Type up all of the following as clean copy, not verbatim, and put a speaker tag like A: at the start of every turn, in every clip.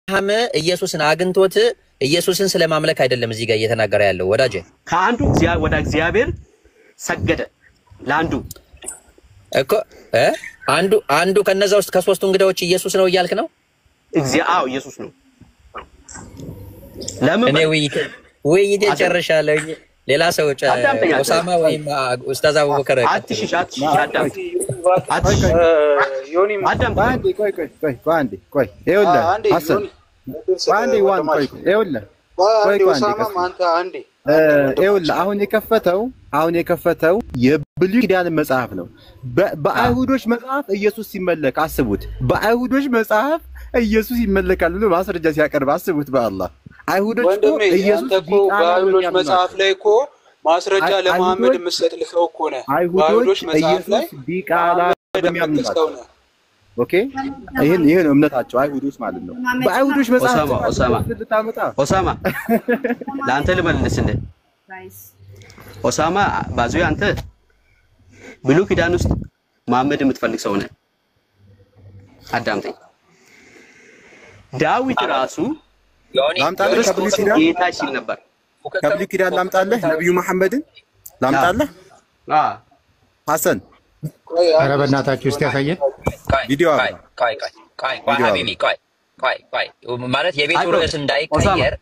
A: አብርሃም ኢየሱስን አግንቶት ኢየሱስን ስለማምለክ አይደለም እዚህ ጋር እየተናገረ ያለው ወዳጄ
B: ከአንዱ ወደ እግዚአብሔር ሰገደ ለአንዱ
A: እኮ አንዱ ከነዛ ውስጥ ከሶስቱ እንግዳዎች ኢየሱስ ነው እያልክ ነው
B: አዎ ኢየሱስ ነው ለምን
A: እኔ ውይይት ጨርሻለሁ ሌላ ሰው ኡሳማ ወይም ኡስታዝ አቡበከር
B: አትሽሽ
C: ዮኒ ቆይ ይኸውልህ ሐሰን ይኸውልህ አሁን የከፈተው የብሉይ ኪዳን መጽሐፍ ነው በአይሁዶች መጽሐፍ ኢየሱስ ሲመለክ አስቡት በአይሁዶች መጽሐፍ ኢየሱስ ይመለካል ብሎ ማስረጃ ሲያቀርብ አስቡት በአላህ አይሁዶች ኢየሱስ
D: በአይሁዶች መጽሐፍ ላይ እኮ ማስረጃ ለመሐመድ መስጠትልከው እኮ ነው
C: አይሁዶች መጽሐፍ ላይ ዲቃላ በሚያምኑት ኦኬ ይሄ ነው እምነታቸው አይሁዶች ማለት ነው በአይሁዶች መጽሐፍ
B: ኦሳማ ለአንተ ልመልስልህ ኦሳማ ባዙ አንተ ብሉይ ኪዳን ውስጥ መሐመድ የምትፈልግ ሰው ነህ አዳምጠኝ ዳዊት ራሱ
C: ላምጣልህ ከብሉይ ኪዳን
B: ጌታ ሲል ነበር
C: ከብሉይ ኪዳን ላምጣልህ ነብዩ መሐመድን ላምጣልህ ሐሰን
E: ኧረ በእናታችሁ እስቲ ያሳየን
C: ቪዲዮ
A: ቆይ ማለት የቤቱ ርዕስ እንዳይቀየር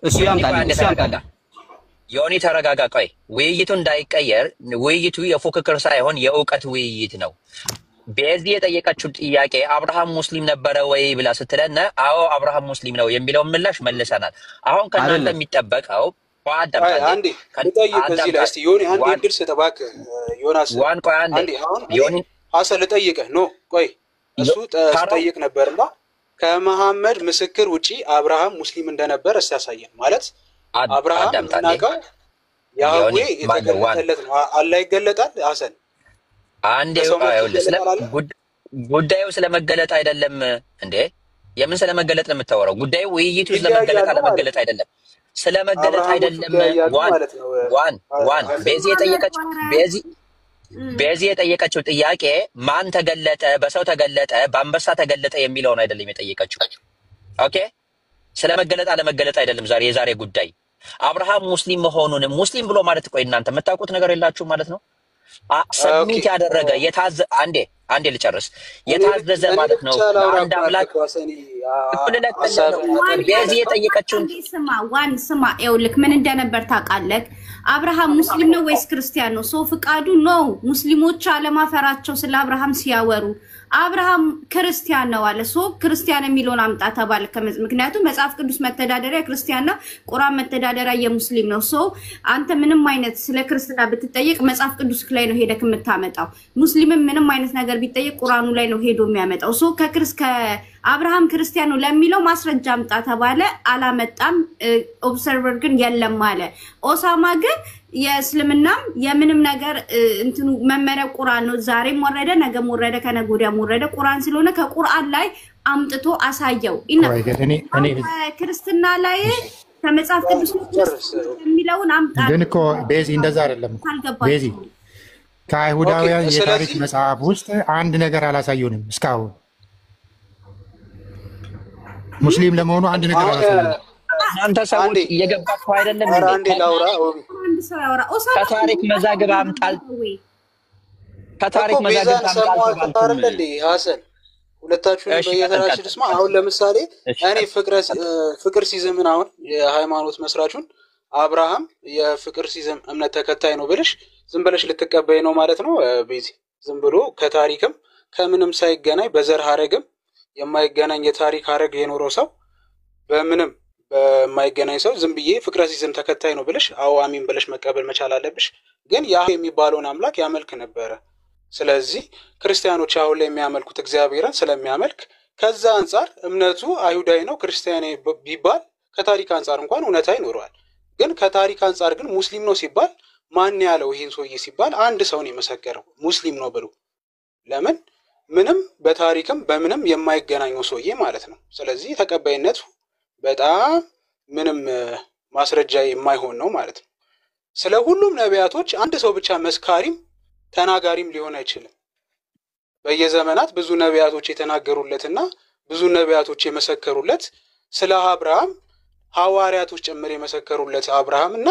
B: እሱ ያምጣልህ
A: ዮኒ ተረጋጋ ቆይ ውይይቱ እንዳይቀየር ውይይቱ የፉክክር ሳይሆን የእውቀት ውይይት ነው በዚህ የጠየቀችው ጥያቄ አብርሃም ሙስሊም ነበረ ወይ ብላ ስትለና አዎ አብርሃም ሙስሊም ነው የሚለው ምላሽ መልሰናል አሁን ከናንተ የሚጠበቀው
D: አንዴ ልጠይቅ እዚህ ላይ እስቲ ዮኒ አንዴ እድል ስተባክ ዮናስ ዮኒ ሐሰን ልጠይቅህ ነው ቆይ እሱ ተጠይቅ ነበርና ከመሐመድ ምስክር ውጪ አብርሃም ሙስሊም እንደነበር ያሳየን ማለት አብርሃም እናቀው ያዌ የተገለጠለት ነው አላህ ይገለጣል ሐሰን
A: አንዴ ጉዳዩ ስለመገለጥ አይደለም እንዴ የምን ስለመገለጥ ነው የምታወራው ጉዳዩ ውይይቱ ስለመገለጥ አለመገለጥ አይደለም ስለመገለጥ አይደለም ዋን በዚህ የጠየቀችው ጥያቄ ማን ተገለጠ በሰው ተገለጠ በአንበሳ ተገለጠ የሚለውን አይደለም የጠየቀችው ኦኬ ስለመገለጥ አለመገለጥ አይደለም የዛሬ ጉዳይ አብርሃም ሙስሊም መሆኑን ሙስሊም ብሎ ማለት ቆይ እናንተ የምታውቁት ነገር የላችሁ ማለት ነው ሰሚት ያደረገ አንዴ ልጨርስ የታዘዘ ማለት ነው አንድ አምላክ በዚህ የጠየቀችውን
F: ስማ ይኸውልህ ምን እንደነበር ታውቃለህ አብርሃም ሙስሊም ነው ወይስ ክርስቲያን ነው ሰው ፍቃዱ ነው ሙስሊሞች አለማፈራቸው ስለ አብርሃም ሲያወሩ አብርሃም ክርስቲያን ነው አለ ሰው ክርስቲያን የሚለውን አምጣ ተባለ ምክንያቱም መጽሐፍ ቅዱስ መተዳደሪያ ክርስቲያንና ቁርአን መተዳደሪያ የሙስሊም ነው ሰው አንተ ምንም አይነት ስለ ክርስትና ብትጠይቅ መጽሐፍ ቅዱስ ላይ ነው ሄደክ የምታመጣው ሙስሊምም ምንም አይነት ነገር ቢጠይቅ ቁርአኑ ላይ ነው ሄዶ የሚያመጣው ሰው አብርሃም ክርስቲያን ነው ለሚለው ማስረጃ አምጣ ተባለ አላመጣም ኦብሰርቨር ግን የለም አለ ኦሳማ ግን የእስልምናም የምንም ነገር እንትኑ መመሪያ ቁርአን ነው ዛሬም ወረደ ነገም ወረደ ከነገ ወዲያም ወረደ ቁርአን ስለሆነ ከቁርአን ላይ አምጥቶ አሳየው እኔ ክርስትና ላይ ከመጽሐፍ ቅዱስ የሚለውን አምጣ
E: ግን እኮ ቤዚ እንደዛ አይደለም ቤዚ ከአይሁዳውያን የታሪክ መጽሐፍ ውስጥ አንድ ነገር አላሳዩንም እስካሁን ሙስሊም ለመሆኑ አንድ ነገር አላሳዩንም
A: አንተ ሰዎች እየገባችሁ አይደለም
D: አንዴ ላውራ
A: ከታሪክ መዛግብ አምጣል ከታሪክ መዛግብ አምጣል
D: ሐሰን ሁለታችሁ በየተራችሁ ስማ አሁን ለምሳሌ እኔ ፍቅር ሲዝምን አሁን የሃይማኖት መስራቹን አብርሃም የፍቅር ሲዝም እምነት ተከታይ ነው ብለሽ ዝም ብለሽ ልትቀበይ ነው ማለት ነው ቤዚ ዝም ብሎ ከታሪክም ከምንም ሳይገናኝ በዘር ሐረግም የማይገናኝ የታሪክ ሐረግ የኖረው ሰው በምንም በማይገናኝ ሰው ዝም ብዬ ፍቅረ ሲዝም ተከታይ ነው ብለሽ አዎ አሚን ብለሽ መቀበል መቻል አለብሽ ግን ያ የሚባለውን አምላክ ያመልክ ነበር ስለዚህ ክርስቲያኖች አሁን ላይ የሚያመልኩት እግዚአብሔርን ስለሚያመልክ ከዛ አንፃር እምነቱ አይሁዳዊ ነው ክርስቲያናዊ ቢባል ከታሪክ አንፃር እንኳን እውነታ ይኖረዋል ግን ከታሪክ አንፃር ግን ሙስሊም ነው ሲባል ማን ያለው ይሄን ሰውዬ ሲባል አንድ ሰው ነው የመሰከረው ሙስሊም ነው ብሎ ለምን ምንም በታሪክም በምንም የማይገናኙ ሰውዬ ማለት ነው ስለዚህ ተቀባይነቱ በጣም ምንም ማስረጃ የማይሆን ነው ማለት ነው ስለ ሁሉም ነቢያቶች አንድ ሰው ብቻ መስካሪም ተናጋሪም ሊሆን አይችልም በየዘመናት ብዙ ነቢያቶች የተናገሩለትና ብዙ ነቢያቶች የመሰከሩለት ስለ አብርሃም ሐዋርያቶች ጭምር የመሰከሩለት አብርሃም እና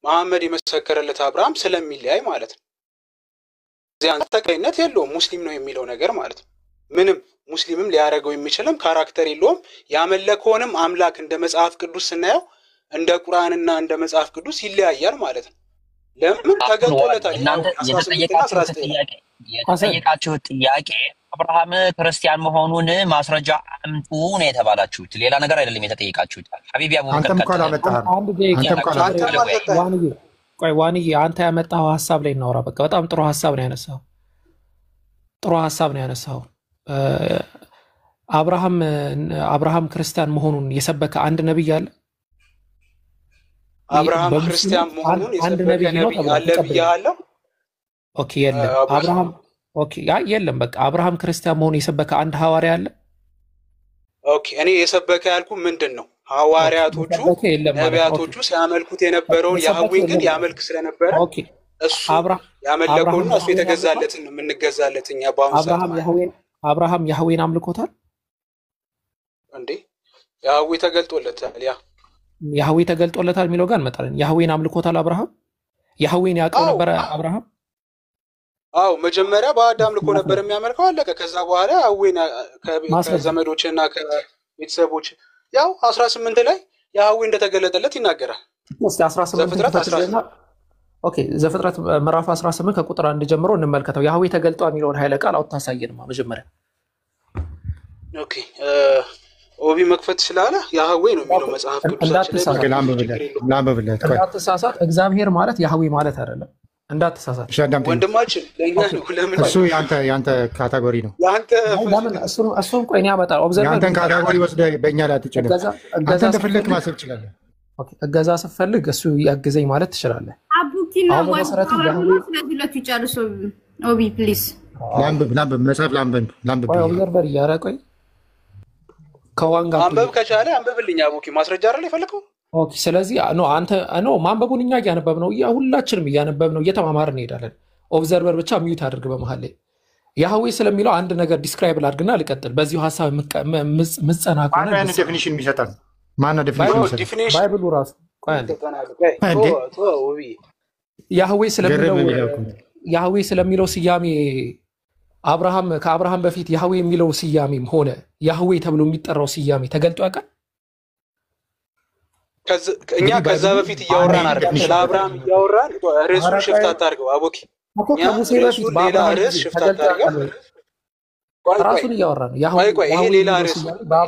D: መሐመድ የመሰከረለት አብርሃም ስለሚለያይ ማለት ነው። ዚያን ተቀይነት የለውም ሙስሊም ነው የሚለው ነገር ማለት ነው። ምንም ሙስሊምም ሊያደርገው የሚችልም ካራክተር የለውም። ያመለከውንም አምላክ እንደ መጽሐፍ ቅዱስ ስናየው እንደ ቁርአንና እንደ መጽሐፍ ቅዱስ ይለያያል ማለት ነው። ለምን ተገልጦለታል?
A: እናንተ የተጠየቃችሁት ጥያቄ አብርሃም ክርስቲያን መሆኑን ማስረጃ አምጡ ነው የተባላችሁት። ሌላ ነገር አይደለም የተጠየቃችሁት። ሐቢቢ አቡበከር
G: ዋንዬ አንተ ያመጣኸው ሐሳብ ላይ እናወራ። በቃ በጣም ጥሩ ሐሳብ ነው ያነሳው። ጥሩ ሐሳብ ነው ያነሳው። አብርሃም ክርስቲያን መሆኑን የሰበከ አንድ ነብይ አለ?
D: አብርሃም ክርስቲያን መሆኑን የሰበከ ነብይ አለ ብያለሁ።
G: ኦኬ የለም። አብርሃም ኦኬ የለም። በቃ አብርሃም ክርስቲያን መሆኑን የሰበከ አንድ ሐዋርያ አለ?
D: ኦኬ እኔ የሰበከ ያልኩ ምንድነው? ሐዋርያቶቹ ነቢያቶቹ ሲያመልኩት የነበረውን ያህዌን ግን ያመልክ ስለነበረ እሱ ያመለከውና እሱ የተገዛለትን ነው የምንገዛለት እኛ በአሁኑ ሰዓት።
G: አብርሃም ያህዌን አምልኮታል
D: እንዴ? ያህዌ ተገልጦለታል።
G: ያህዌ ተገልጦለታል የሚለው ጋር እንመጣለን። ያህዌን አምልኮታል አብርሃም? ያህዌን ያውቀው ነበረ አብርሃም?
D: አዎ መጀመሪያ ባዕድ አምልኮ ነበር የሚያመልከው፣ አለቀ። ከዛ በኋላ ያህዌን ከዘመዶችና ከቤተሰቦች ያው 18 ላይ ያህዌ እንደተገለጠለት ይናገራል።
G: ዘፍጥረት ምዕራፍ 18 ከቁጥር 1 ጀምሮ እንመልከተው። ያህዌ ተገልጧል የሚለውን ኃይለ ቃል አውጥታ አሳየንማ መጀመሪያ።
D: ኦኬ ኦቢ መክፈት ስላለ ያህዌ ነው የሚለው መጽሐፍ ቅዱሳችን ላይ።
G: እንዳትሳሳት፣ እግዚአብሔር ማለት ያህዌ ማለት አይደለም። እንዳትሳሳት
D: ወንድማችን። ለምን
E: እሱ ያንተ ካታጎሪ ነው።
G: ለምን እሱን ቆይ እኔ አመጣለሁ። ኦብዘርቨር
E: ያንተን ካታጎሪ ወስደህ በእኛ ላይ አትጭነው። አንተ እንደፈለክ ማሰብ ትችላለህ።
G: ኦኬ እገዛ ስትፈልግ እሱ ያግዘኝ ማለት ትችላለህ።
F: አቡኪና ወሰረቱ ስለዚህ ይጨርሱ። ኦቢ ፕሊዝ
E: ላምብ መጽሐፍ ላምብ
G: ኦብዘርቨር እያረቆይ ከዋንጋ
D: አንበብ ከቻለ አንበብልኝ። አቡኪ ማስረጃ አይደል የፈለከው?
G: ኦኬ ስለዚህ አንተ ማንበቡን እኛ እያነበብ ነው፣ ሁላችንም እያነበብ ነው፣ እየተማማርን እንሄዳለን። ኦብዘርቨር ብቻ ሚዩት አድርግ በመሃል ላይ። ያህዌ ስለሚለው አንድ ነገር ዲስክራይብ ላድርግና ልቀጥል። በዚሁ ሀሳብ ምጸና ከሆነ
E: ማን ዴፊኒሽን የሚሰጣል? ማን ዴፊኒሽን የሚሰጣል?
G: ባይብሉ ራሱ ያህዌ ስለሚለው ስያሜ ከአብርሃም በፊት ያህዌ የሚለው ስያሜም ሆነ ያህዌ ተብሎ የሚጠራው ስያሜ ተገልጦ ያውቃል?
D: እኛ ከዛ በፊት እያወራን አይደል? ስለ አብርሃም እያወራን ርዕሱን ሽፍት አታርገው አቦኪ።
G: ከሙሴ በፊት
D: ሌላ ርዕስ ሽፍት አታርገው።
G: ራሱን እያወራን ነው።
D: ይሄ ሌላ ርዕስ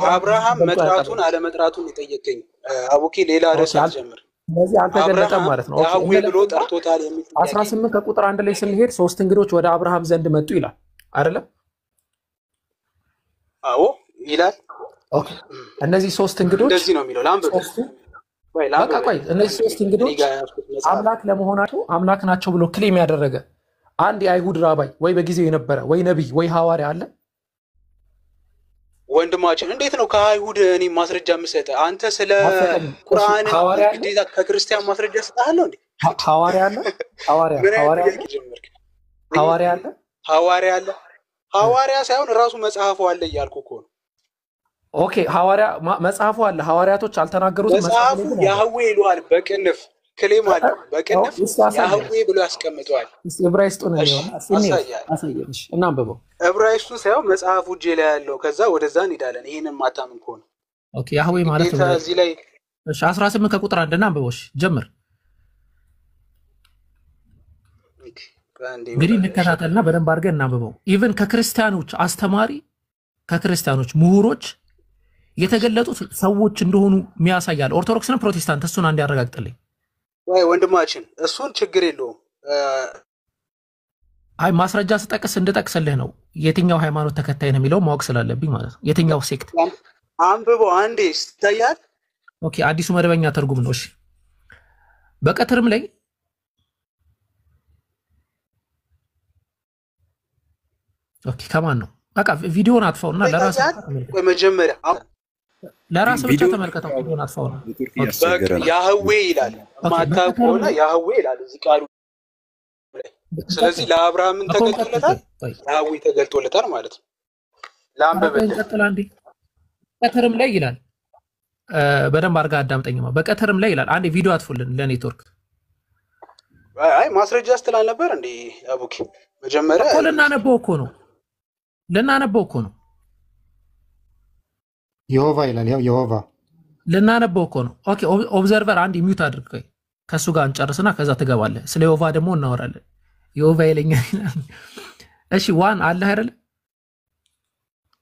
D: አብርሃም መጥራቱን አለመጥራቱን የጠየቀኝ አቦኪ። ሌላ ርዕስ አልጀምር።
G: ስለዚህ አልተገለጠም ማለት ነው።
D: ያህዌ ብሎ ጠርቶታል የሚል
G: 18 ከቁጥር 1 ላይ ስንሄድ 3 እንግዶች ወደ አብርሃም ዘንድ መጡ ይላል አይደለም?
D: አዎ ይላል።
G: ኦኬ እነዚህ 3 እንግዶች
D: እንደዚህ ነው የሚለው። ላምበብ
G: ቆይ እነዚህ 3 እንግዶች አምላክ ለመሆናቸው አምላክ ናቸው ብሎ ክሌም ያደረገ አንድ የአይሁድ ራባይ ወይ በጊዜው የነበረ ወይ ነቢይ ወይ ሐዋርያ አለ?
D: ወንድማችን እንዴት ነው ከአይሁድ እኔ ማስረጃ የምሰጠህ? አንተ ስለ ቁርአን ግዴታ ከክርስቲያን ማስረጃ ሰጣለሁ እንዴ?
G: ሐዋርያ አለ?
D: ሐዋርያ ሳይሆን ራሱ መጽሐፉ አለ እያልኩ እኮ ነው።
G: ኦኬ ሐዋርያ መጽሐፉ አለ። ሐዋርያቶች አልተናገሩትም።
D: መጽሐፉ ያህዌ ይሏል። በቅንፍ ክሌም አለ። በቅንፍ ያህዌ ብሎ ያስቀምጠዋል።
G: ዕብራይስጡን ነው አሳየሽ እና አንብበው።
D: ዕብራይስጡን ሳይሆን መጽሐፉ እጄ ላይ ያለው። ከዛ ወደዛ እንሄዳለን። ይሄንን ማታምን ከሆነ
G: ኦኬ ያህዌ ማለት ነው
D: እዚህ ላይ።
G: እሺ 18 ከቁጥር 1 እና አንብበው። እሺ ጀምር እንግዲህ እንከታተልና በደንብ አድርገን እናንብበው። ኢቭን ከክርስቲያኖች አስተማሪ ከክርስቲያኖች ምሁሮች የተገለጡት ሰዎች እንደሆኑ የሚያሳያል። ኦርቶዶክስና ፕሮቴስታንት እሱን አንድ ያረጋግጥልኝ።
D: ወይ ወንድማችን እሱን ችግር የለውም።
G: አይ ማስረጃ ስጠቅስ እንድጠቅስልህ ነው የትኛው ሃይማኖት ተከታይ ነው የሚለው ማወቅ ስላለብኝ ማለት ነው። የትኛው ሴክት
D: አንብበው አንዴ ይታያል።
G: ኦኬ አዲሱ መደበኛ ትርጉም ነው። እሺ በቀትርም ላይ ኦኬ ከማን ነው? በቃ ቪዲዮውን አጥፋውና ለራስህ
D: ወይ መጀመሪያ
G: ለራስህ ብቻ ተመልከተው። ቪዲዮውን አጥፋውና
D: ያህዌ ይላል። ማታውቀውና ያህዌ ይላል እዚህ ቃሉ። ስለዚህ ለአብርሃም ምን ተገልጦለታል? ያህዌ ተገልጦለታል ማለት ነው። ለአንበበ
G: ቀጥላ እንዴ ቀትርም ላይ ይላል። በደንብ አድርጋ አዳምጠኝማ። በቀትርም ላይ ይላል። አንዴ ቪዲዮ አጥፉልን ለኔትወርክ።
D: አይ ማስረጃ ስትላል ነበር እንዴ አቡኪ? መጀመሪያ
G: እኮ ልናነበው እኮ ነው
E: የሆቫ ይላል። ያው የሆቫ
G: ልናነበው እኮ ነው። ኦኬ ኦብዘርቨር አንድ ሚውት አድርግ። ከሱ ጋር እንጨርስና ከዛ ትገባለህ። ስለ የሆቫ ደግሞ እናወራለን። የሆቫ ይለኛል። እሺ ዋን አለ አይደል?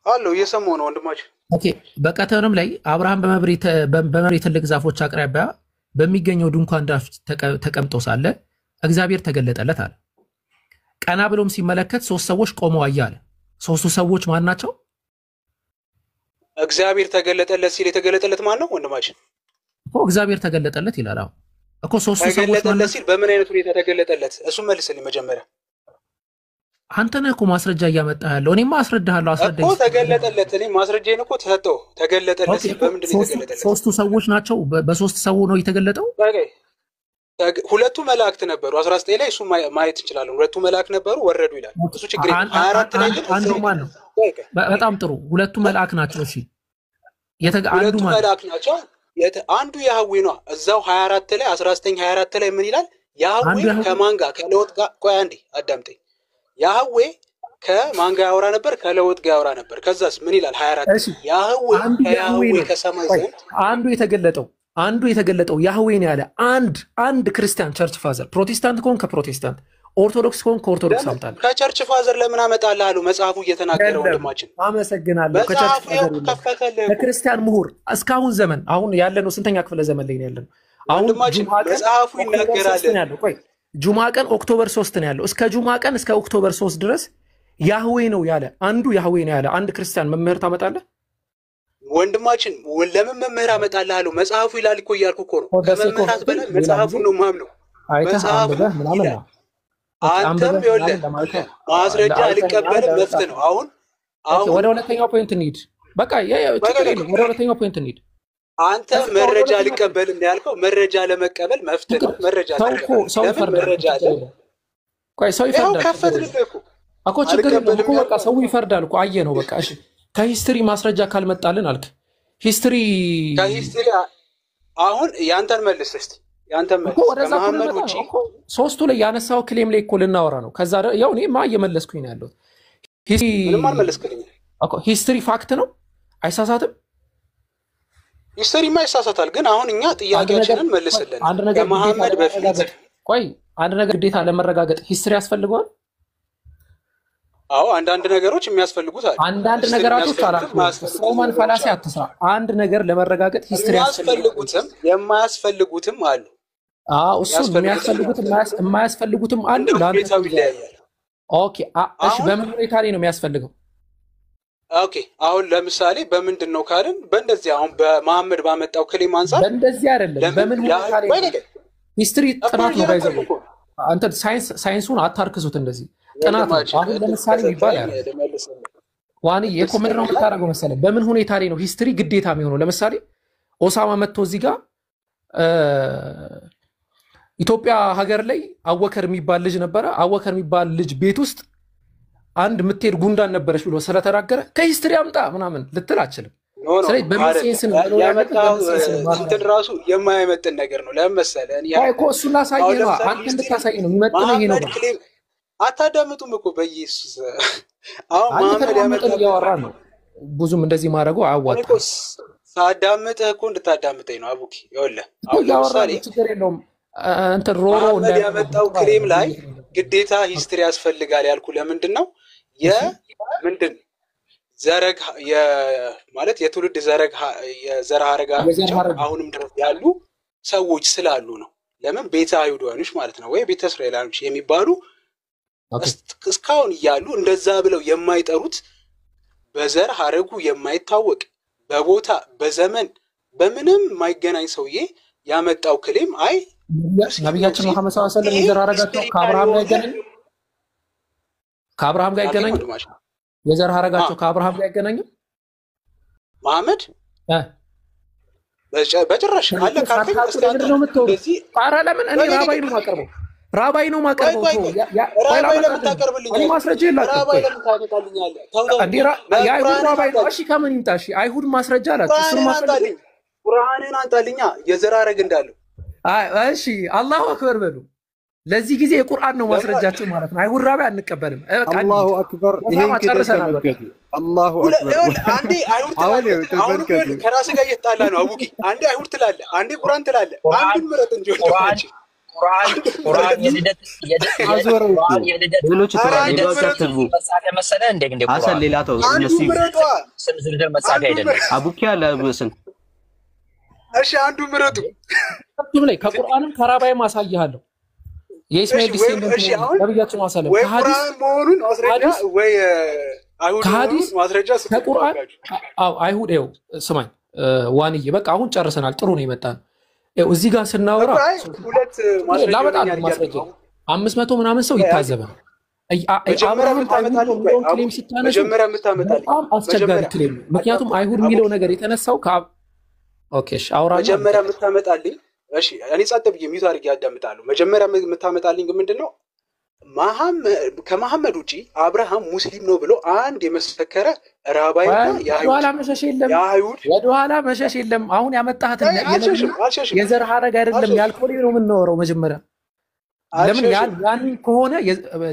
D: አለው እየሰማሁ ነው ወንድማችን።
G: ኦኬ በቀትርም ላይ አብርሃም በመብሬ ትልቅ ዛፎች አቅራቢያ በሚገኘው ድንኳን ዳር ተቀምጦ ሳለ እግዚአብሔር ተገለጠለት አለ። ቀና ብሎም ሲመለከት 3 ሰዎች ቆመው አየ አለ። 3ቱ ሰዎች ማን ናቸው?
D: እግዚአብሔር ተገለጠለት ሲል የተገለጠለት ማን ነው ወንድማችን?
G: እኮ እግዚአብሔር ተገለጠለት ይላል። አዎ እኮ 3ቱ ሰዎች
D: ተገለጠለት ሲል በምን አይነት ሁኔታ ተገለጠለት? እሱ መልስልኝ መጀመሪያ።
G: አንተ ነህ እኮ ማስረጃ እያመጣህ ያለው። እኔማ አስረዳሃለሁ። አስረዳኝ
D: እኮ ተገለጠለት። እኔ ማስረጃዬን እኮ ተሰጠው። ተገለጠለት ሲል በምንድን ነው የተገለጠለት?
G: 3ቱ ሰዎች ናቸው። በ3 ሰው ነው የተገለጠው።
D: ሁለቱ መላእክት ነበሩ። 19 ላይ እሱ ማየት እንችላለን። ሁለቱ መላእክት ነበሩ ወረዱ ይላል። እሱ ችግር የለም። 24 ላይ ግን
G: አንዱ ማን ነው? በጣም ጥሩ። ሁለቱ መልአክ ናቸው። እሺ አንዱ ማን?
D: መልአክ ናቸው። አንዱ ያህዌ ነው። እዛው 24 ላይ 19 24 ላይ ምን ይላል? ያህዌ ከማን ጋር? ከለውጥ ጋር። ቆይ አንዴ አዳምጠኝ። ያህዌ ከማን ጋር ያወራ ነበር? ከለውጥ ጋር ያወራ ነበር። ከዛስ ምን ይላል? 24 ያህዌ ከሰማይ ዘንድ አንዱ የተገለጠው ያህዌ ነው ያለ አንድ ክርስቲያን ቸርች ፋዘር። ፕሮቴስታንት ከሆን ከፕሮቴስታንት፣ ኦርቶዶክስ ከሆን ከኦርቶዶክስ አምጣል። ከቸርች ፋዘር ለምን አመጣልህ አሉ መጽሐፉ እየተናገረ ወንድማችን።
G: አመሰግናለሁ። ከቸርች ፋዘር ለክርስቲያን ምሁር እስካሁን ዘመን አሁን ያለነው ስንተኛ ክፍለ ዘመን ላይ ነው ያለነው? አሁን
D: መጽሐፉ ይናገራል።
G: ቆይ ጁማ ቀን ኦክቶበር 3 ነው ያለው። እስከ ጁማ ቀን እስከ ኦክቶበር 3 ድረስ ያህዌ ነው ያለ አንዱ ያህዌ ነው ያለ አንድ ክርስቲያን መምህር ታመጣለህ
D: ወንድማችን? ለምን መምህር አመጣልህ አሉ? መጽሐፉ ይላል እኮ እያልኩ እኮ ነው። ከመምህራት በላይ መጽሐፉን ነው ማምነው። መጽሐፉ ይላል። አንተም ይኸውልህ ማስረጃ አልቀበልም መፍትህ ነው። አሁን
G: ወደ ሁለተኛው ፖይንት እንሂድ። በቃ ችግር የለም። ወደ ሁለተኛው ፖይንት እንሂድ።
D: አንተ መረጃ አልቀበልም ያልከው መረጃ ለመቀበል መፍትህ ነው። መረጃ
G: ሰው ይፈርዳል። ቆይ ሰው ይፈርዳል እኮ ችግር የለም እኮ በቃ ሰው ይፈርዳል እኮ አየህ ነው በቃ። እሺ ከሂስትሪ ማስረጃ ካልመጣልን አልክ። ሂስትሪ
D: አሁን ያንተን መልስ እስቲ ያንተን መልስ። ከመሐመድ ውጪ
G: 3ቱ ላይ ያነሳው ክሌም ላይ እኮ ልናወራ ነው። ከዛ ያው እኔማ እየመለስኩኝ ነው ያለሁት።
D: ምንም አልመለስክልኝ
G: እኮ ሂስትሪ ፋክት ነው አይሳሳትም።
D: ሂስትሪማ ይሳሳታል። ግን አሁን እኛ ጥያቄያችንን መልስልን። ከመሐመድ በፊት
G: ቆይ አንድ ነገር ግዴታ ለመረጋገጥ ሂስትሪ ያስፈልገዋል።
D: አዎ አንዳንድ ነገሮች የሚያስፈልጉት አሉ።
G: አንዳንድ ነገራቶች አላችሁ። ሶማን ፋላሲ አትስራ። አንድ ነገር ለመረጋገጥ ሂስትሪ
D: ያስፈልጉትም የማያስፈልጉትም አሉ።
G: አዎ እሱ የሚያስፈልጉት የማያስፈልጉትም አሉ። ኦኬ እሺ በምን ሁኔታ ላይ ነው የሚያስፈልገው?
D: ኦኬ አሁን ለምሳሌ በምንድን ነው ካልን በእንደዚህ አሁን በመሐመድ ባመጣው ክሌም አንፃር
G: በእንደዚህ አይደለም። በምን ሁኔታ ላይ ሂስትሪ ጥናት ነው ባይዘው። አንተ ሳይንሱን አታርክሱት እንደዚህ ጥናት ነው። አሁን ለምሳሌ ይባላል ዋኒ የኮመንት ነው የምታደርገው መሰለህ። በምን ሁኔታ ላይ ነው ሂስትሪ ግዴታ የሚሆነው? ለምሳሌ ኦሳማ መጥቶ እዚህ ጋር ኢትዮጵያ ሀገር ላይ አወከር የሚባል ልጅ ነበረ። አወከር የሚባል ልጅ ቤት ውስጥ አንድ የምትሄድ ጉንዳን ነበረች ብሎ ስለተናገረ ከሂስትሪ አምጣ ምናምን ልትል አችልም። ስለዚህ በሚሴንስ ነው
D: እንትን ራሱ የማይመጥን ነገር ነው። ለምን መሰለህ
G: እኮ እሱን ላሳየህ ነው። አንተ እንድታሳይ ነው የሚመጥነው ይሄ ነው።
D: አታዳምጡም እኮ በኢየሱስ አሁን መሐመድ ያመጣው
G: እያወራ ነው። ብዙም እንደዚህ ማድረጉ አያዋጣም።
D: ሳዳምጥህ እኮ እንድታዳምጠኝ ነው አቡኪ። ይኸውልህ አሁን ለምሳሌ
G: ችግር የለውም እንትን ሮሮ
D: ያመጣው ክሬም ላይ ግዴታ ሂስትሪ ያስፈልጋል ያልኩ ለምንድን ነው? የምንድን ዘረግ ማለት የትውልድ ዘረግ የዘር ሐረግ አሁንም ድረስ ያሉ ሰዎች ስላሉ ነው። ለምን ቤተ አይሁዳውያኖች ማለት ነው ወይ ቤተ እስራኤላውያኖች የሚባሉ እስካሁን እያሉ እንደዛ ብለው የማይጠሩት በዘር ሐረጉ የማይታወቅ በቦታ በዘመን በምንም የማይገናኝ ሰውዬ ያመጣው ክሌም አይ
G: ነብያችን መሐመድ ሰለላሁ ዐለይሂ ወሰለም የዘር ሐረጋቸው ከአብርሃም ጋር ይገናኝ ከአብርሃም ጋር ይገናኝ የዘር ሐረጋቸው ከአብርሃም ጋር ይገናኝ መሐመድ
D: በጭራሽ አለ ካልከኝ
G: ስለዚህ ኧረ ለምን እኔ ራባይ ነው ማቀርበው ራባይ ነው ማቀርበው
D: ራባይ ለምን ታቀርብልኛለህ?
G: እኔ ማስረጃ የላችሁ
D: ራባይ ለምን ታመጣልኛለህ?
G: የአይሁድ ራባይ ነው። እሺ ከምን ይምጣ? እሺ አይሁድ ማስረጃ አላችሁ። እሱን ማስረጃ
D: ቁርአንን አንጣልኛ የዘራረግ እንዳለው።
G: እሺ አላሁ አክበር በሉ። ለዚህ ጊዜ የቁርአን ነው ማስረጃቸው ማለት ነው። አይሁራቢ አንቀበልም።
C: አላሁ አክበር። ይሄን ከተመለከቱ አላሁ አክበር።
D: አንዴ አይሁድ ትላለህ፣ አሁን ከራስህ ጋር እየተጣላ ነው አቡኪ። አንዴ አይሁድ ትላለህ፣ አንዴ ቁርአን ትላለህ። አንዱን ምረጥ እንጂ
A: ቁርአን የልደት
B: ሌሎች ተባሉ
A: መጻፊያ መሰለ እንደ ቁርአን
B: አሰል ሌላ ተው እነሱ
A: ስም ዝርዝር መጻፊያ አይደለም።
B: አቡኪ ያለ በስን
D: እሺ አንዱ ምረጡ
G: ላይ ከቁርአንም ከራባይም አሳይሃለሁ። የእስማኤል ዲሴንደንት ነብያችን ማሰለም
D: ከሐዲስ መሆኑን ማስረጃ ወይ አይሁድ ማስረጃ
G: ከቁርአን አይሁድ ይኸው ስማኝ ዋንዬ በቃ አሁን ጨርሰናል። ጥሩ ነው የመጣን እዚህ ጋር ስናወራ
D: ሁለት
G: ማስረጃ 500 ምናምን ሰው ይታዘባል። አብርሃም
D: መጀመሪያ የምታመጣልኝ
G: አስቸጋሪ ክሌም ምክንያቱም አይሁድ የሚለው ነገር የተነሳው ኦኬ እሺ አውራ
D: መጀመሪያ የምታመጣልኝ እሺ እኔ ጸጥ ብዬ ሚዩት አድርጌ ያዳምጣለሁ። መጀመሪያ የምታመጣልኝ ግን ምንድነው ከመሐመድ ውጪ አብርሃም ሙስሊም ነው ብሎ አንድ የመሰከረ ራባይና
G: የአይሁድ ወደኋላ መሸሽ የለም። አሁን ያመጣሃት የዘር ሐረግ አይደለም ያልከው ነው የምናወራው። መጀመሪያ ለምን ያን ከሆነ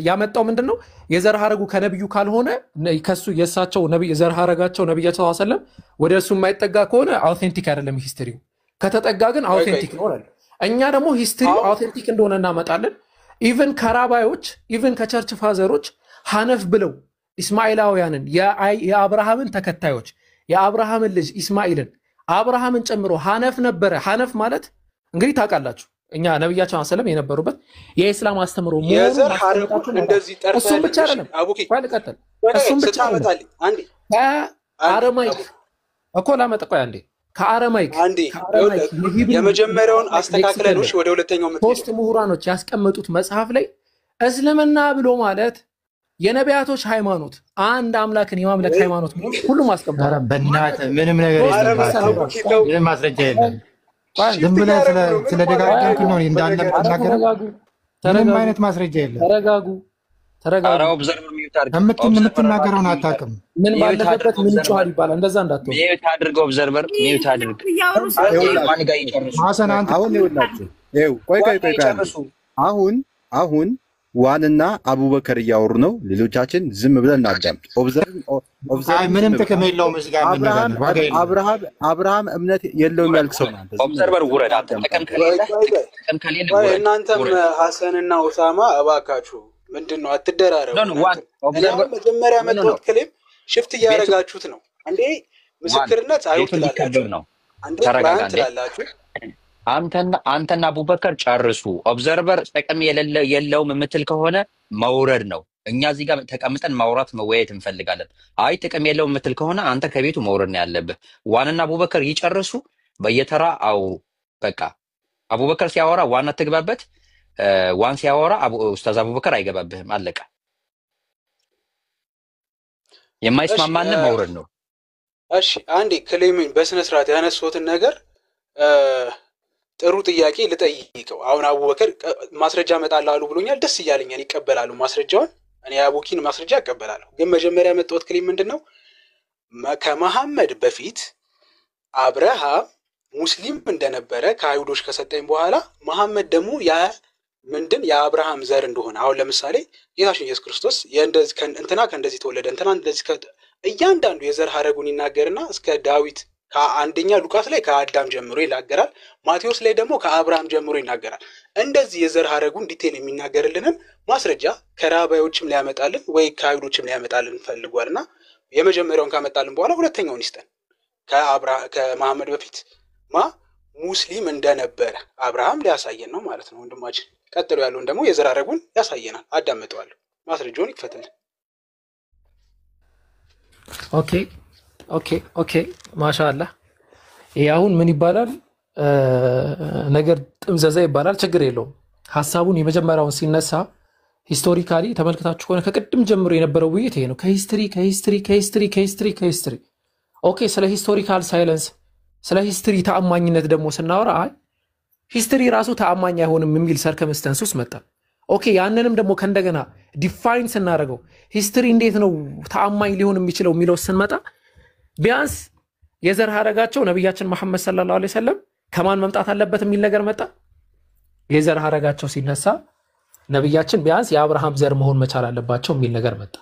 G: ያመጣው ምንድነው የዘር ሐረጉ ከነብዩ ካልሆነ ከሱ የሳቸው ነብይ የዘር ሐረጋቸው ነብያቸው ሰለላሁ ዐለይሂ ወሰለም ወደ እሱ የማይጠጋ ከሆነ አውቴንቲክ አይደለም ሂስትሪው። ከተጠጋ ግን አውቴንቲክ ነው አይደል? እኛ ደግሞ ሂስትሪው አውቴንቲክ እንደሆነ እናመጣለን። ኢቨን ከራባዮች ኢቨን ከቸርች ፋዘሮች ሐነፍ ብለው እስማኤላውያንን የአብርሃምን ተከታዮች የአብርሃምን ልጅ እስማኤልን አብርሃምን ጨምሮ ሐነፍ ነበረ። ሐነፍ ማለት እንግዲህ ታውቃላችሁ እኛ ነብያችን ሰለላሁ ዐለይሂ ወሰለም የነበሩበት የኢስላም አስተምሮ
D: የዘር ሐረጉን እንደዚህ ጠርተህ
G: እሱም ብቻ አይደለም
D: አቡኪ
G: ባልቀጥል እሱም ብቻ አይደለም አንዴ ከአረማይክ እኮ ላመጣው አንዴ ከአረማይክ
D: የመጀመሪያውን አስተካክለን ወደ ሁለተኛው
G: ሶስት ምሁራኖች ያስቀመጡት መጽሐፍ ላይ እስልምና ብሎ ማለት የነቢያቶች ሃይማኖት አንድ አምላክን የማምለክ ሃይማኖት ነው። ሁሉም አስቀምጧል።
E: በእናትህ ምንም ነገር የለም። ምንም ማስረጃ የለም። ዝም ብለህ ስለደጋገምክ ነው እንዳለ ተናገረ። ምንም አይነት ማስረጃ የለም።
G: ተረጋጉ።
E: የምትናገረውን አታውቅም።
G: ምን ባለበት ምን ይጮሃል ይባላል። እንደዛ እንዳትሆን
A: ሚዩት አድርገው። ኦብዘርቨር ሚዩት አድርግ። ማን ጋር ይጨርሱ?
C: አሁን ይኸውላችሁ አሁን ዋንና አቡበከር እያወሩ ነው። ሌሎቻችን ዝም ብለን እናዳምጥ።
E: ምንም ጥቅም የለውም። እዚህ ጋር
C: አብርሃም እምነት የለውም ያልክ ሰው ናት።
A: ኦብዘርቨር ውረድ። አንተ ጥቅም ከሌለ
D: እናንተም ሐሰንና ኡሳማ እባካችሁ ምንድነው አትደራረቡ። መጀመሪያ መጥቶት ክሌም ሽፍት እያደረጋችሁት ነው እንዴ? ምስክርነት አይሁት ነው። ተረጋጋላችሁ።
A: አንተና አቡበከር ጨርሱ። ኦብዘርቨር ጥቅም የለውም የምትል ከሆነ መውረድ ነው። እኛ እዚህ ጋር ተቀምጠን ማውራት መወያየት እንፈልጋለን። አይ ጥቅም የለውም የምትል ከሆነ አንተ ከቤቱ መውረድ ነው ያለብህ። ዋንና አቡበከር ይጨርሱ በየተራ አውሩ። በቃ አቡበከር ሲያወራ ዋና ትግባበት፣ ዋን ሲያወራ ኡስታዝ አቡበከር አይገባብህም። አለቀ። የማይስማማን መውረድ ነው።
D: እሺ አንዴ ክሌምን በስነ ስርዓት ያነሱትን ነገር ጥሩ ጥያቄ ልጠይቀው። አሁን አቡበከር ማስረጃ መጣላሉ ብሎኛል። ደስ እያለኛል። ይቀበላሉ ማስረጃውን። እኔ አቡኪን ማስረጃ እቀበላለሁ። ግን መጀመሪያ መጣሁት ክሌም ምንድነው ከመሐመድ በፊት አብርሃም ሙስሊም እንደነበረ ከአይሁዶች ከሰጠኝ በኋላ መሐመድ ደግሞ የአብርሃም ዘር እንደሆነ አሁን ለምሳሌ ጌታችን ኢየሱስ ክርስቶስ እንትና ከእንደዚህ ተወለደ እንትና እንደዚህ እያንዳንዱ የዘር ሐረጉን ይናገርና እስከ ዳዊት ከአንደኛ ሉቃስ ላይ ከአዳም ጀምሮ ይናገራል። ማቴዎስ ላይ ደግሞ ከአብርሃም ጀምሮ ይናገራል። እንደዚህ የዘር ሐረጉን ዲቴል የሚናገርልንን ማስረጃ ከራባዮችም ሊያመጣልን ወይ ከአይሁዶችም ሊያመጣልን ፈልጓልና የመጀመሪያውን ካመጣልን በኋላ ሁለተኛውን ይስጠን። ከመሐመድ በፊት ሙስሊም እንደነበረ አብርሃም ሊያሳየን ነው ማለት ነው ወንድማችን። ቀጥሎ ያለውን ደግሞ የዘር ሐረጉን ያሳየናል። አዳምጠዋለሁ። ማስረጃውን ይክፈትልን።
G: ኦኬ ማሻአላህ። ይሄ አሁን ምን ይባላል? ነገር ጥምዘዛ ይባላል። ችግር የለውም። ሐሳቡን የመጀመሪያውን ሲነሳ ሂስቶሪካሊ ተመልክታችሁ ከሆነ ከቅድም ጀምሮ የነበረው ውይይት ይሄ ነው። ከሂስትሪ ኦኬ። ስለ ሂስቶሪካል ሳይለንስ ስለ ሂስትሪ ተአማኝነት ደግሞ ስናወራ ሂስትሪ ራሱ ተአማኝ አይሆንም የሚል ሰርከምስተንስ ውስጥ መጣ። ኦኬ ያንንም ደግሞ ከእንደገና ዲፋይን ስናደርገው ሂስትሪ እንዴት ነው ተአማኝ ሊሆን የሚችለው የሚለው ስንመጣ ቢያንስ የዘር ሐረጋቸው ነብያችን መሐመድ ሰለላሁ ዐለይሂ ወሰለም ከማን መምጣት አለበት የሚል ነገር መጣ። የዘር ሐረጋቸው ሲነሳ ነብያችን ቢያንስ የአብርሃም ዘር መሆን መቻል አለባቸው የሚል ነገር መጣ።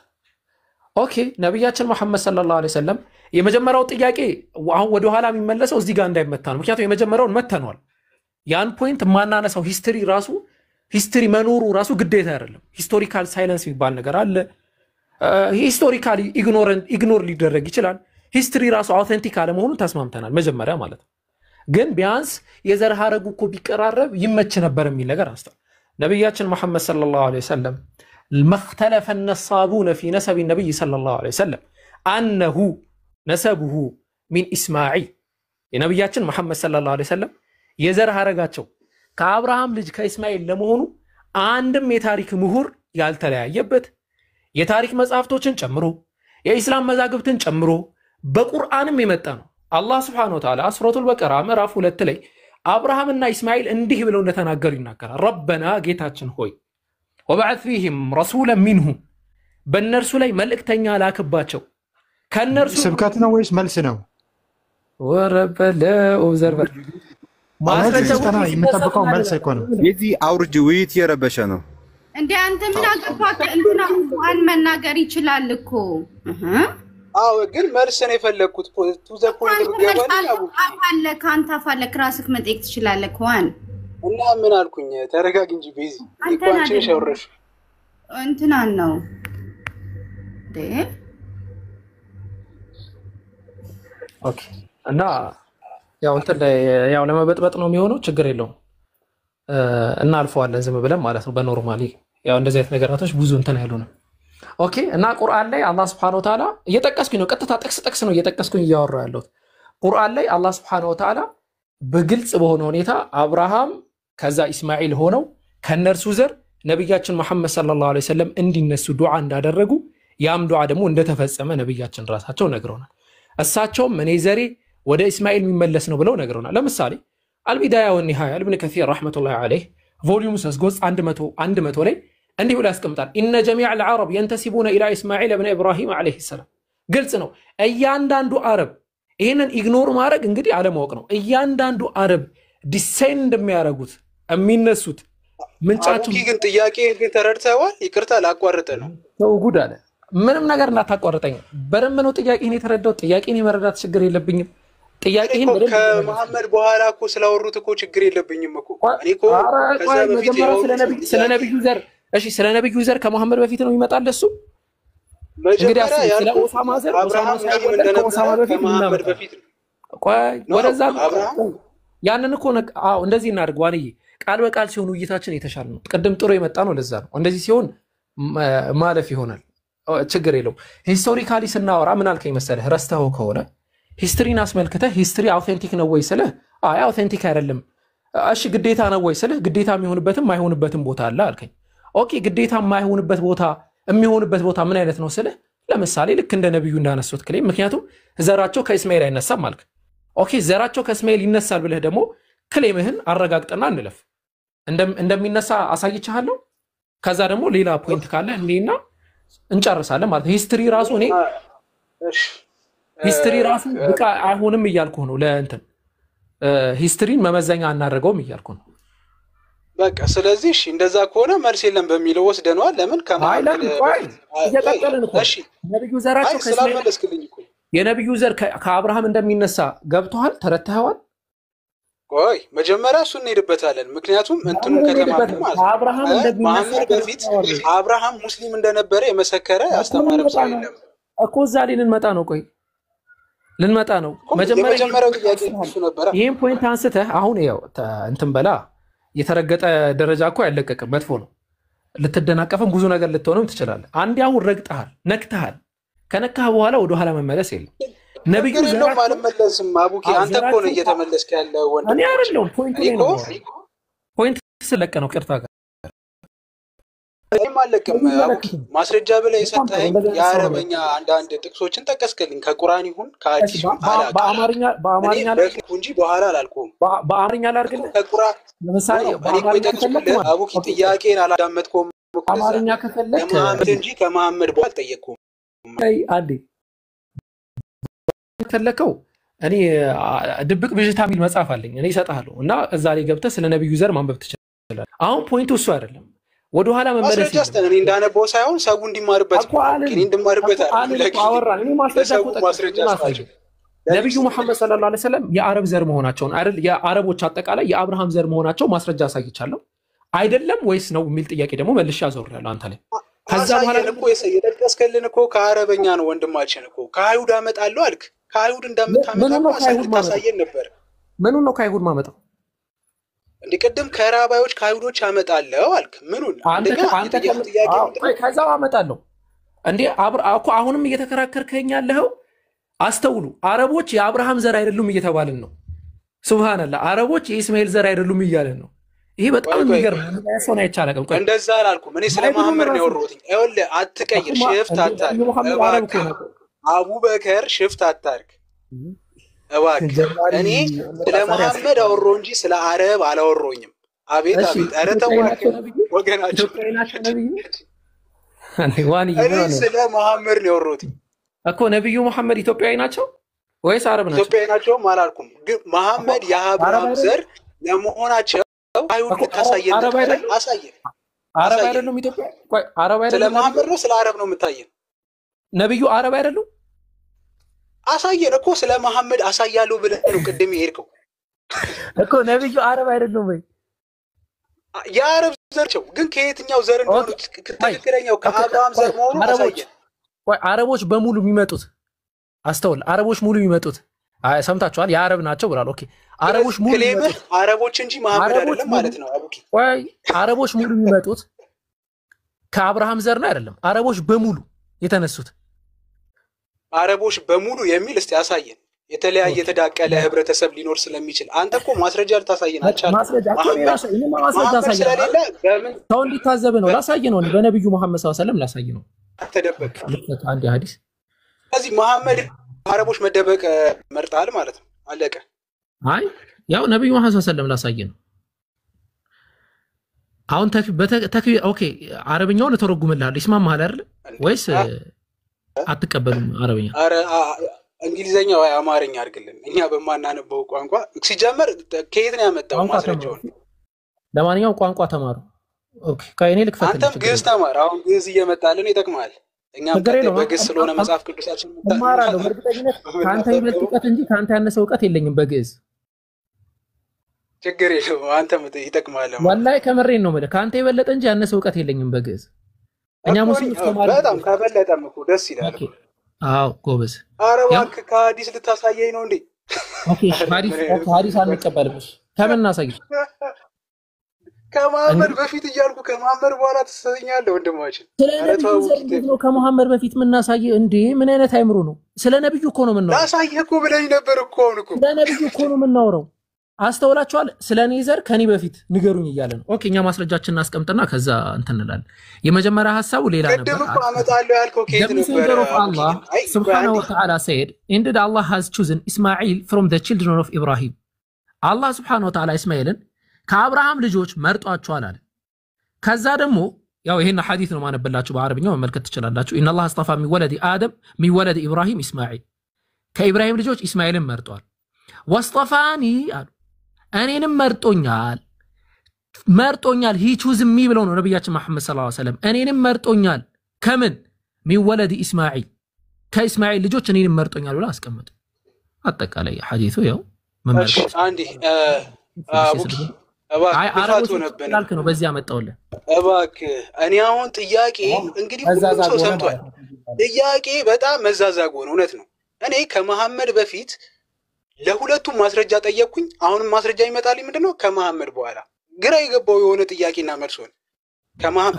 G: ኦኬ ነብያችን መሐመድ ሰለላሁ ዐለይሂ ወሰለም የመጀመሪያው ጥያቄ አሁን ወደ ኋላ የሚመለሰው እዚህ ጋር እንዳይመታ ነው። ምክንያቱም የመጀመሪያውን መተኗል። ያን ፖይንት ማናነሳው ሂስትሪ መኖሩ ራሱ ግዴታ አይደለም። ሂስቶሪካል ሳይለንስ የሚባል ነገር አለ። ሂስቶሪካሊ ኢግኖር ሊደረግ ይችላል። ሂስትሪ ራሱ አውተንቲክ አለመሆኑን ተስማምተናል መጀመሪያ ማለት ነው። ግን ቢያንስ የዘር ሐረጉ እኮ ቢቀራረብ ይመች ነበር የሚል ነገር አንስቷል ነብያችን መሐመድ ሰለላሁ ዐለይሂ ወሰለም። መختلف النصابون في نسب النبي صلى الله عليه وسلم أنه نسبه من إسماعيل የነብያችን መሐመድ ሰለላሁ ዐለይሂ ወሰለም የዘር ሐረጋቸው ከአብርሃም ልጅ ከእስማኤል ለመሆኑ አንድም የታሪክ ምሁር ያልተለያየበት የታሪክ መጻሕፍቶችን ጨምሮ የኢስላም መዛግብትን ጨምሮ በቁርአንም የመጣ ነው። አላህ Subhanahu Wa Ta'ala ሱረቱል በቀራ ምዕራፍ 2 ላይ አብርሃምና እስማኤል እንዲህ ብለው እንደተናገሩ ይናገራል። ረበና ጌታችን ሆይ ወበዐት ፊህም ረሱላን ሚንሁም በእነርሱ ላይ መልእክተኛ ላክባቸው ከእነርሱ
E: ስብከት ነው ወይስ መልስ ነው?
G: ወረበለ ኦብዘርቨር
E: ማስረጃው የምጠብቀው መልስ እኮ ነው።
C: የዚህ አውርጅ ውይይት የረበሸ ነው
F: እንዴ አንተ ምን አገባክ? እንትና ማን መናገር ይችላል እኮ
D: አዎ ግን መልስ ነው የፈለኩት። ቱ ዘ ፖይንት ገባኝ።
F: አለ ካንተ ፋለክ ራስክ መጠየቅ ትችላለህ ኮን
D: እና ምን አልኩኝ? ተረጋግ እንጂ ቤዚ እንኳን ሸውረሽ
F: እንትና ነው ደ
G: ኦኬ እና ያው እንትን ላይ ያው ለመበጥበጥ ነው የሚሆነው። ችግር የለውም እናልፈዋለን ዝም ብለን ማለት ነው። በኖርማሊ ያው እንደዚህ አይነት ነገራቶች ብዙ እንትን አይሉንም። ኦኬ እና ቁርአን ላይ አላህ Subhanahu Wa Ta'ala እየጠቀስኩኝ ነው። ቀጥታ ጥቅስ ነው እየጠቀስኩኝ እያወራሁ ያለሁት። ቁርአን ላይ አላህ Subhanahu Wa Ta'ala በግልጽ በሆነ ሁኔታ አብርሃም ከዛ እስማኤል ሆነው ከነርሱ ዘር ነብያችን መሐመድ ሰለላሁ ዐለይሂ ወሰለም እንዲነሱ ዱዓ እንዳደረጉ ያም ዱዓ ደግሞ እንደተፈጸመ ነብያችን ራሳቸው ነግረውናል። እሳቸውም እኔ ዘሬ ወደ እስማኤል የሚመለስ ነው ብለው ነግረውናል። ለምሳሌ አልቢዳያ ወኒሃያ ኢብኑ ከሲር ረህመቱላሂ ዐለይሂ ቮሊዩም 3 ገጽ 100 ላይ እንዲህ ብሎ ያስቀምጣል። ኢነ ጀሚዕ العرب ينتسبون الى اسماعيل ابن ابراهيم عليه السلام ግልጽ ነው። እያንዳንዱ አረብ ይሄንን ኢግኖር ማድረግ እንግዲህ አለማወቅ ነው። እያንዳንዱ አረብ ዲሴንድ የሚያረጉት የሚነሱት ምንጫቸው
D: ግን ጥያቄ ግን ተረድተዋል? ይቅርታ ላቋርጥ ነው።
G: ሰው ጉድ አለ። ምንም ነገር እናታቋርጠኝ። በደንብ ነው ጥያቄን የተረዳው። ጥያቄን የመረዳት ችግር የለብኝም። ጥያቄን በደንብ
D: ከመሐመድ በኋላ እኮ ስላወሩት እኮ ችግር የለብኝም እኮ እኔ እኮ ከዛ በፊት
G: ስለ ነብዩ ዘር እሺ፣ ስለ ነብዩ ዘር ከመሐመድ በፊት ነው ይመጣል እሱ
D: መጀመሪያ
G: ስለ ኦሳማ ዘር
D: አብርሃም
G: ከኦሳማ በፊት
D: ከመሐመድ በፊት
G: ቆይ ወደዛ ያንን እኮ አዎ እንደዚህ እናድርግ። ዋንዬ ቃል በቃል ሲሆን ውይይታችን የተሻለ ነው። ቅድም ጥሩ የመጣ ነው። ለዛ ነው እንደዚህ ሲሆን ማለፍ ይሆናል። ችግር የለውም። ሂስቶሪካሊ ስናወራ ምን አልከኝ መሰለህ? ረስተኸው ከሆነ ሂስትሪን አስመልክተህ ሂስትሪ አውተንቲክ ነው ወይ ስልህ አይ አውተንቲክ አይደለም። እሺ ግዴታ ነው ወይ ስልህ ግዴታ የሚሆንበትም ማይሆንበትም ቦታ አለ አልከኝ። ኦኬ ግዴታ የማይሆንበት ቦታ የሚሆንበት ቦታ ምን አይነት ነው ስልህ ለምሳሌ ልክ እንደ ነብዩ እንዳነሱት ክሌም ምክንያቱም ዘራቸው ከእስማኤል አይነሳም ማለት ኦኬ ዘራቸው ከእስማኤል ይነሳል ብለህ ደግሞ ክሌምህን አረጋግጠና እንለፍ። እንደሚነሳ አሳይቻለሁ። ከዛ ደግሞ ሌላ ፖይንት ካለ እንዴና እንጨርሳለን ማለት ሂስትሪ ራሱ እኔ ሂስትሪ ራሱ በቃ አይሆንም እያልኩ ነው። ለእንትን ሂስትሪን መመዘኛ አናደርገውም እያልኩ ነው።
D: በቃ ስለዚህ እሺ እንደዛ ከሆነ መልስ የለም በሚለው ወስደነዋል። ለምን
G: ከማይለም እየቀጠልን እኮ ነብዩ ዘራቸው
D: ከስላመለስክልኝ እኮ
G: የነብዩ ዘር ከአብርሃም እንደሚነሳ ገብቷል፣ ተረተኸዋል።
D: ቆይ መጀመሪያ እሱን እንሄድበታለን። ምክንያቱም እንትኑ ከተማሩ ማለት
G: አብርሃም እንደሚነሳ
D: በፊት አብርሃም ሙስሊም እንደነበረ የመሰከረ ያስተማረ ሰው የለም
G: እኮ እዛ ላይ ልንመጣ ነው። ቆይ ልንመጣ ነው።
D: መጀመሪያው ጥያቄ እሱ ነበር።
G: ይሄን ፖይንት አንስተህ አሁን ያው እንትን በላ የተረገጠ ደረጃ እኮ አይለቀቅም። መጥፎ ነው። ልትደናቀፍም ብዙ ነገር ልትሆንም ትችላለህ። አንዴ አሁን ረግጠሃል፣ ነክተሃል። ከነካህ በኋላ ወደ ኋላ መመለስ የለም። ነብዩ
D: ዘራ ማለመለስም አቡኪ አንተ እኮ ነው እየተመለስክ ያለው ወንድም።
G: እኔ አይደለሁም። ፖይንት ስለቀ ነው ቅርታ ጋር
D: ማለከም አቡኪ ማስረጃ ብለህ የሰጠኸኝ የአረበኛ አንዳንድ ጥቅሶችን ጠቀስክልኝ ከቁርአን ይሁን ከሐዲስ
G: በአማርኛ
D: እንጂ በኋላ አላልኩም።
G: በአማርኛ ላድርግልህ ከቁርአን ለምሳሌ
D: አቡኪ ጥያቄን አላዳመጥኩም።
G: አማርኛ ከፈለክ
D: ከመሐመድ እንጂ ከመሐመድ በኋላ አልጠየቅኩም።
G: አይ አንዴ ከፈለከው እኔ ድብቅ ብዥታ የሚል መጽሐፍ አለኝ እኔ እሰጥሃለሁ እና እዛ ላይ ገብተህ ስለ ነብዩ ዘር ማንበብ ትችላለህ። አሁን ፖይንቱ እሱ አይደለም። ወደ ኋላ መመለስ
D: ይችላል። እኔ እንዳነበው ሳይሆን ሰው እንዲማርበት እኔ እንድማርበት
G: አወራን። እኔ ማስረጃ ነብዩ መሐመድ ሰለላሁ ዐለይሂ ወሰለም የአረብ ዘር መሆናቸውን አይደል የአረቦች አጠቃላይ የአብርሃም ዘር መሆናቸው ማስረጃ አሳይቻለሁ አይደለም ወይስ ነው የሚል ጥያቄ ደግሞ መልሼ አዞርያለሁ አንተ ላይ። ከዛ በኋላ
D: እኮ የጠቀስከልን እኮ ከአረበኛ ነው ወንድማችን እኮ ከአይሁድ አመጣለሁ አልክ። ከአይሁድ እንዳምታሳየን ነበር።
G: ምኑን ነው ከአይሁድ ማመጣው?
D: እንዴ ቅድም ከራባዮች ከአይሁዶች አመጣለሁ አልክ። ምኑን?
G: አንተ ከዛ አመጣለሁ እንዴ እኮ አሁንም እየተከራከርከኝ ያለኸው አስተውሉ። አረቦች የአብርሃም ዘር አይደሉም እየተባልን ነው። ሱብሃንአላህ አረቦች የኢስማኤል ዘር አይደሉም እያልን ነው። ይሄ በጣም የሚገርም ነው። ሰው ነው አይቻልም። ቆይ
D: እንደዛ አላልኩም። እኔ ስለ መሐመድ ነው ያወራሁት። ይኸውልህ አትቀይር፣ ሽፍት አታርግ። አቡበከር ሽፍት አታርግ እባክህ። እኔ ስለ መሐመድ አወራሁ እንጂ ስለ አረብ አላወራሁኝም። አቤት አቤት! ኧረ ተው ወገናችን። እኔ ስለ መሐመድ ነው ያወራሁት
G: እኮ። ነብዩ መሐመድ ኢትዮጵያዊ ናቸው ወይስ አረብ ናቸው?
D: ኢትዮጵያዊ ናቸው አላልኩም፣ ግን መሐመድ የአብርሃም ዘር ለመሆናቸው አይሁድ ልታሳየን አሳየን።
G: አረብ አይደሉም ኢትዮጵያ? ቆይ አረብ አይደሉም?
D: ስለ መሐመድ ነው ስለ አረብ ነው የምታየን?
G: ነብዩ አረብ አይደሉም?
D: አሳየን እኮ ስለ መሐመድ አሳያለሁ ብለህ ነው ቅድም የሄድከው
G: እኮ። ነብዩ አረብ አይደሉም ወይ?
D: የአረብ ዘር ናቸው፣ ግን ከየትኛው ዘር እንደሆኑ ትክክለኛው ከአብርሃም ዘር መሆኑ አሳየን።
G: ቆይ አረቦች በሙሉ የሚመጡት አስተውል፣ አረቦች ሙሉ የሚመጡት ሰምታችኋል? የአረብ ናቸው ብሏል። ኦኬ አረቦች ሙሉ የሚመጡት
D: አረቦች እንጂ መሐመድ አይደለም ማለት ነው። አቡኪ
G: ቆይ አረቦች ሙሉ የሚመጡት ከአብርሃም ዘር ነው አይደለም? አረቦች በሙሉ የተነሱት
D: አረቦች በሙሉ የሚል እስቲ አሳየን። የተለያየ የተዳቀለ ህብረተሰብ ሊኖር ስለሚችል አንተ እኮ ማስረጃ ልታሳየን አልቻልክም።
G: ማስረጃ ስለሌለ ሰው እንዲታዘብ ነው ላሳይ ነው። በነብዩ መሐመድ ሰለላሁ ዐለይሂ ወሰለም ላሳይ ነው።
D: ተደበቅ
G: አንድ ሐዲስ።
D: ስለዚህ መሐመድ አረቦች መደበቅ መርጣል ማለት ነው። አለቀ።
G: አይ ያው ነብዩ መሐመድ ሰለላሁ ዐለይሂ ወሰለም ላሳይ ነው። አሁን ተክቢር ኦኬ። አረብኛውን ተረጉምልሃለሁ ይስማማሃል አይደል ወይስ አትቀበሉም? አረብኛ
D: አረ እንግሊዘኛ ወይ አማርኛ አድርግልን። እኛ በማናነበው ቋንቋ ሲጀመር ከየት ነው ያመጣው ማስረጃውን?
G: ለማንኛውም ቋንቋ ተማሩ። ኦኬ ከእኔ ልክፈት።
D: አንተም ግዕዝ ተማር። አሁን ግዕዝ እየመጣልን ይጠቅማል። እኛም በግዕዝ ስለሆነ መጽሐፍ ቅዱሳችን
G: ተማራለሁ። በእርግጠኝነት ካንተ ይበልጥ እውቀት እንጂ ካንተ ያነሰ እውቀት የለኝም በግዕዝ።
D: ችግር የለውም። አንተም ይጠቅማል።
G: ወላሂ ከመሬን ነው ማለት ካንተ ይበልጥ እንጂ ያነሰ እውቀት የለኝም በግዕዝ። እኛ ሙስሊም ተማሪ
D: በጣም ከበለጠም እኮ ደስ ይላል።
G: አዎ ጎበዝ።
D: ኧረ እባክህ ከሐዲስ ልታሳየኝ ነው እንዴ?
G: ኦኬ ሐዲስ አንቀበልም። ከምን እናሳይሽ?
D: ከመሐመድ በፊት እያልኩ ከመሐመድ በኋላ ትሰኛለህ ወንድማችን።
G: ስለ ነብዩ ነው ከመሐመድ በፊት የምናሳይ እንዴ? ምን አይነት አይምሮ ነው? ስለ ነብዩ እኮ ነው የምናወራው።
D: ላሳየህ እኮ ብለኝ ነበር እኮ አሁን እኮ
G: ስለ ነብዩ እኮ ነው የምናወራው። አስተውላችኋል? ስለ እኔ ዘር ከኔ በፊት ንገሩኝ እያለ ነው። ኦኬ እኛ ማስረጃችን እናስቀምጥና ከዛ እንትን እንላለን። የመጀመሪያ ሐሳቡ ሌላ ነበር።
D: ቅድም እኮ አመጣለሁ ያልከው ከየት ነበር?
G: Allah subhanahu wa ta'ala said, indeed Allah has chosen Ismail from the children of Ibrahim. Allah subhanahu wa ta'ala እስማኤልን ከአብርሃም ልጆች መርጧቸዋል አለ። ከዛ ደግሞ ያው ይሄን ሐዲስ ነው ማነበላችሁ በአረብኛው መመልከት ትችላላችሁ። ኢነ አላህ አስጠፋ ሚን ወለድ አደም ሚን ወለድ ኢብራሂም ኢስማኤል፣ ከኢብራሂም ልጆች ኢስማኤልን መርጧል። ወስጠፋኒ አሉ እኔንም መርጦኛል ሂ ቹዝ ሚ ብለው ነው ነብያችን መሐመድ ሰለላሁ ዐለይሂ ወሰለም እኔንም መርጦኛል። ከምን ሚን ወለድ ኢስማኤል ከኢስማኤል ልጆች እኔንም መርጦኛል ብለው አስቀመጡ። አጠቃላይ ሐዲሱ ያው መመልከት
D: አንዴ አቡኪ እባክህ
G: ላልክ ነው በዚህ አመጣውልህ።
D: እባክህ እኔ አሁን ጥያቄ እንግዲህ ሁሉም ሰው ሰምቷል። ጥያቄ በጣም መዛዛግ ሆነ። እውነት ነው። እኔ ከመሐመድ በፊት ለሁለቱም ማስረጃ ጠየቅኩኝ። አሁንም ማስረጃ ይመጣልኝ ምንድነው? ከመሐመድ በኋላ ግራ የገባው የሆነ ጥያቄና መልስ ሆነ።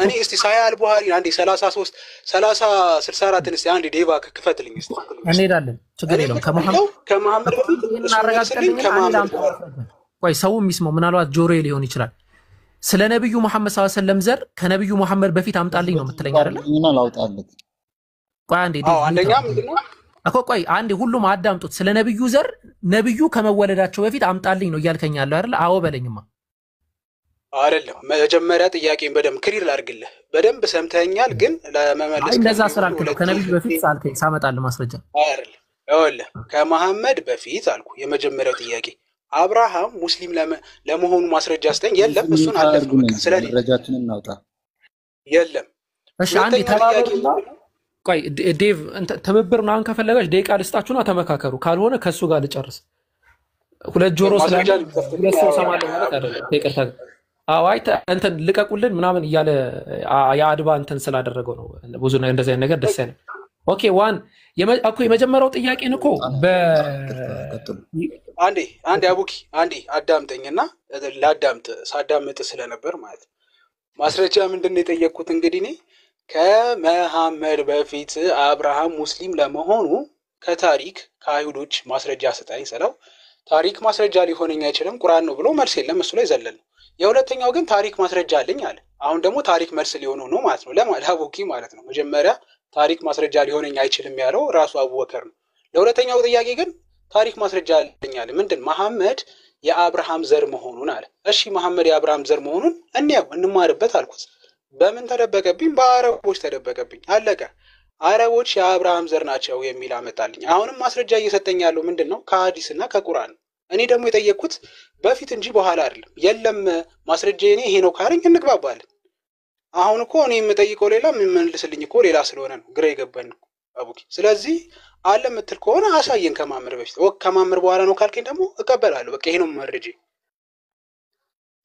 D: እኔ እስቲ ሳያ አልቡሃሪ አንዴ 33 30 64 እስቲ አንዴ ዴባ ክፈትልኝ እስቲ
G: እንሄዳለን። ችግር የለውም።
D: ከመሐመድ በፊት እናረጋግጠልኝ። ከመሐመድ
G: ቆይ ሰው የሚስመው ምናልባት ጆሮዬ ሊሆን ይችላል። ስለ ነብዩ መሐመድ ሰለላሁ ዐለይሂ ወሰለም ዘር ከነብዩ መሐመድ በፊት አምጣልኝ ነው የምትለኝ አይደል?
H: እና ላውጣለት።
G: ቆይ አንዴ
D: አንደኛ ምንድነው
G: እኮ ቆይ አንዴ ሁሉም አዳምጡት። ስለ ነብዩ ዘር ነብዩ ከመወለዳቸው በፊት አምጣልኝ ነው እያልከኝ ያለው አይደል? አዎ በለኝማ።
D: አይደለም መጀመሪያ ጥያቄን በደንብ ክሊር ላድርግልህ። በደንብ ሰምተኛል፣ ግን ለመመለስ
G: እንደዛ ስላልክ ነው ከነብዩ በፊት ሳልከኝ ሳመጣልህ ማስረጃ።
D: አይደለም ይኸውልህ ከመሐመድ በፊት አልኩ የመጀመሪያው ጥያቄ አብርሃም ሙስሊም ለመሆኑ ማስረጃ ስጠኝ። የለም እሱን አለፍነው በቃ ስለዚህ
C: መረጃችንን እናውጣ።
D: የለም
G: እሺ አንዴ ተባበሩና ቆይ ዴቭ ትብብር ምናምን ከፈለጋች ደቂቃ ልስጣችሁና ተመካከሩ። ካልሆነ ከሱ ጋር ልጨርስ። ሁለት ጆሮ ስላለ ሁለት ሰው ሰማለሁ ማለት አይደለም። ይቅርታ አዋይ እንትን ልቀቁልን ምናምን እያለ የአድባ እንትን ስላደረገው ነው ብዙ እንደዚህ አይነት ነገር ደስ አይልም። ኦኬ ዋን እኮ የመጀመሪያው ጥያቄን እኮ
D: አንዴ አቡኪ አንዴ አዳምጠኝና ላዳምጥ ሳዳምጥ ስለነበር ማለት ማስረጃ ምንድነው የጠየቅኩት እንግዲህ እኔ ከመሐመድ በፊት አብርሃም ሙስሊም ለመሆኑ ከታሪክ ከአይሁዶች ማስረጃ ስጠኝ ስለው ታሪክ ማስረጃ ሊሆነኝ አይችልም ቁርአን ነው ብሎ መልስ የለም እሱ ላይ ዘለል ነው። የሁለተኛው ግን ታሪክ ማስረጃ አለኝ አለ። አሁን ደግሞ ታሪክ መልስ ሊሆነው ነው ማለት ነው ለአቡኪ ማለት ነው። መጀመሪያ ታሪክ ማስረጃ ሊሆነኝ አይችልም ያለው ራሱ አቡበከር ነው። ለሁለተኛው ጥያቄ ግን ታሪክ ማስረጃ አለኝ አለ። ምንድን መሐመድ የአብርሃም ዘር መሆኑን አለ። እሺ መሐመድ የአብርሃም ዘር መሆኑን እንየው እንማርበት አልኩት። በምን ተደበቀብኝ? በአረቦች ተደበቀብኝ። አለቀ። አረቦች የአብርሃም ዘር ናቸው የሚል አመጣልኝ። አሁንም ማስረጃ እየሰጠኝ ያለው ምንድነው? ከሐዲስና ከቁርአን። እኔ ደግሞ የጠየቅኩት በፊት እንጂ በኋላ አይደለም። የለም ማስረጃ እኔ ይሄ ነው ካለኝ እንግባባለን። አሁን እኮ እኔ የምጠይቀው ሌላ የምመልስልኝ እኮ ሌላ ስለሆነ ነው ግራ የገባኝ ነው አቡኪ። ስለዚህ አለ የምትል ከሆነ አሳየን ከማምር በፊት ከማምር በኋላ ነው ካልከኝ ደግሞ እቀበላለሁ። በቃ ይሄ ነው መረጃ።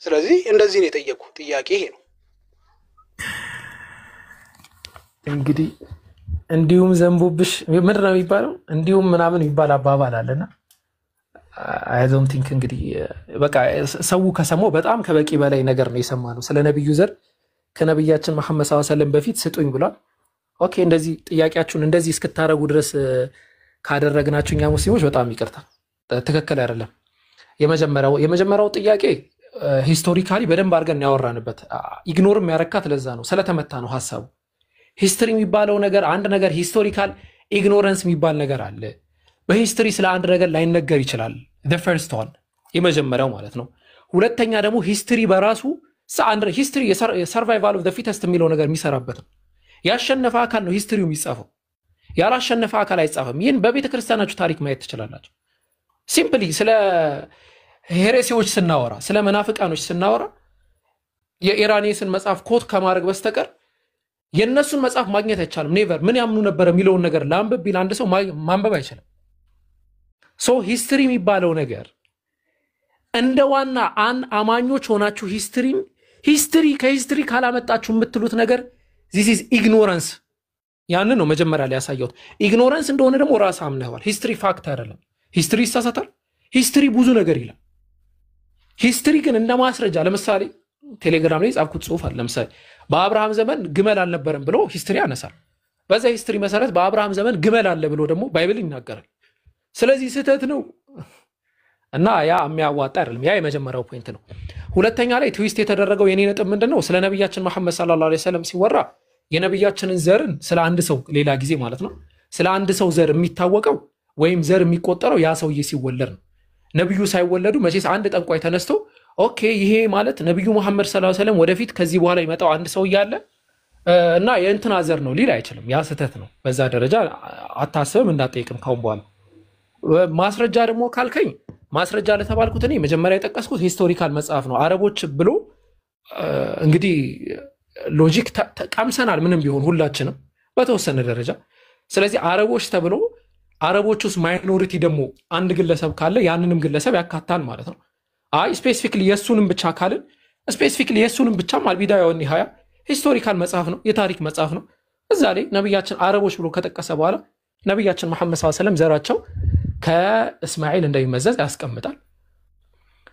D: ስለዚህ እንደዚህ ነው የጠየቅኩት። ጥያቄ ይሄ ነው።
G: እንግዲህ እንዲሁም ዘንቦብሽ ምንድን ነው የሚባለው? እንዲሁም ምናምን የሚባል አባባል አለና አይ ዶንት ቲንክ እንግዲህ በቃ ሰው ከሰማው በጣም ከበቂ በላይ ነገር ነው የሰማነው ስለ ነብዩ ዘር ከነብያችን መሐመድ ሰለላሁ ዐለይሂ ወሰለም በፊት ስጡኝ ብሏል። ኦኬ እንደዚህ ጥያቄያችሁን እንደዚህ እስክታረጉ ድረስ ካደረግናችሁ እኛ ሙስሊሞች በጣም ይቅርታ፣ ትክክል አይደለም። የመጀመሪያው ጥያቄ ሂስቶሪካሊ በደንብ አድርገን ያወራንበት ኢግኖርም ያረካት ለዛ ነው ስለተመታ ነው ሐሳቡ። ሂስትሪ የሚባለው ነገር አንድ ነገር ሂስቶሪካል ኢግኖረንስ የሚባል ነገር አለ። በሂስትሪ ስለ አንድ ነገር ላይነገር ይችላል። the first one የመጀመሪያው ማለት ነው። ሁለተኛ ደግሞ ሂስትሪ በራሱ ሂስትሪ የሰርቫይቫል ኦፍ ዘ ፊተስት የሚለው ነገር የሚሰራበት ነው። ያሸነፈ አካል ነው ሂስትሪው የሚጻፈው፣ ያላሸነፈ አካል አይጻፍም። ይህን በቤተ ክርስቲያናችሁ ታሪክ ማየት ትችላላችሁ። ሲምፕሊ ስለ ሄሬሲዎች ስናወራ ስለ መናፍቃኖች ስናወራ የኢራኔስን መጽሐፍ ኮት ከማድረግ በስተቀር የነሱን መጽሐፍ ማግኘት አይቻልም። ኔቨር ምን ያምኑ ነበር የሚለውን ነገር ላንብብ ቢል አንድ ሰው ማንበብ አይችልም። ሶ ሂስትሪ የሚባለው ነገር እንደ ዋና አማኞች ሆናችሁ ሂስትሪ ከሂስትሪ ካላመጣችሁ የምትሉት ነገር this is ignorance። ያንን ነው መጀመሪያ ላይ ያሳየሁት። ኢግኖረንስ እንደሆነ ደግሞ ራስ አምነዋል። ሂስትሪ ፋክት አይደለም። ሂስትሪ ይሳሳታል። ሂስትሪ ብዙ ነገር ይላል። ሂስትሪ ግን እንደ ማስረጃ ለምሳሌ ቴሌግራም ላይ ጻፍኩት ጽሁፍ አለ። ለምሳሌ በአብርሃም ዘመን ግመል አልነበረም ብሎ ሂስትሪ ያነሳል። በዛ ሂስትሪ መሰረት በአብርሃም ዘመን ግመል አለ ብሎ ደግሞ ባይብል ይናገራል። ስለዚህ ስህተት ነው እና ያ የሚያዋጣ አይደለም። ያ የመጀመሪያው ፖይንት ነው። ሁለተኛ ላይ ትዊስት የተደረገው የኔ ነጥብ ምንድነው? ስለ ነብያችን መሐመድ ሰለላሁ ዐለይሂ ወሰለም ሲወራ የነብያችንን ዘርን ስለ አንድ ሰው ሌላ ጊዜ ማለት ነው ስለ አንድ ሰው ዘር የሚታወቀው ወይም ዘር የሚቆጠረው ያ ሰውዬ ሲወለድ ነው። ነብዩ ሳይወለዱ መቼስ አንድ ጠንቋይ ተነስቶ ኦኬ ይሄ ማለት ነብዩ መሐመድ ሰለላሁ ዐለይሂ ወሰለም ወደፊት ከዚህ በኋላ ይመጣው አንድ ሰው ያለ እና የእንትና ዘር ነው ሊል አይችልም። ያ ስህተት ነው። በዛ ደረጃ አታስብም እንዳጠይቅም ካሁን በኋላ ማስረጃ ደግሞ ካልከኝ ማስረጃ ለተባልኩት እኔ መጀመሪያ የጠቀስኩት ሂስቶሪካል መጽሐፍ ነው። አረቦች ብሎ እንግዲህ ሎጂክ ቀምሰናል ምንም ቢሆን ሁላችንም በተወሰነ ደረጃ። ስለዚህ አረቦች ተብሎ አረቦች ውስጥ ማይኖሪቲ ደግሞ አንድ ግለሰብ ካለ ያንንም ግለሰብ ያካታል ማለት ነው። አይ ስፔሲፊክሊ የሱንም ብቻ ካልን ስፔሲፊክሊ የሱንም ብቻ አልቢዳያ ወኒሃያ ሂስቶሪካል መጽሐፍ ነው፣ የታሪክ መጽሐፍ ነው። እዛ ላይ ነብያችን አረቦች ብሎ ከጠቀሰ በኋላ ነብያችን መሐመድ ሰለላሁ ዐለይሂ ወሰለም ዘራቸው ከእስማኤል እንደሚመዘዝ ያስቀምጣል።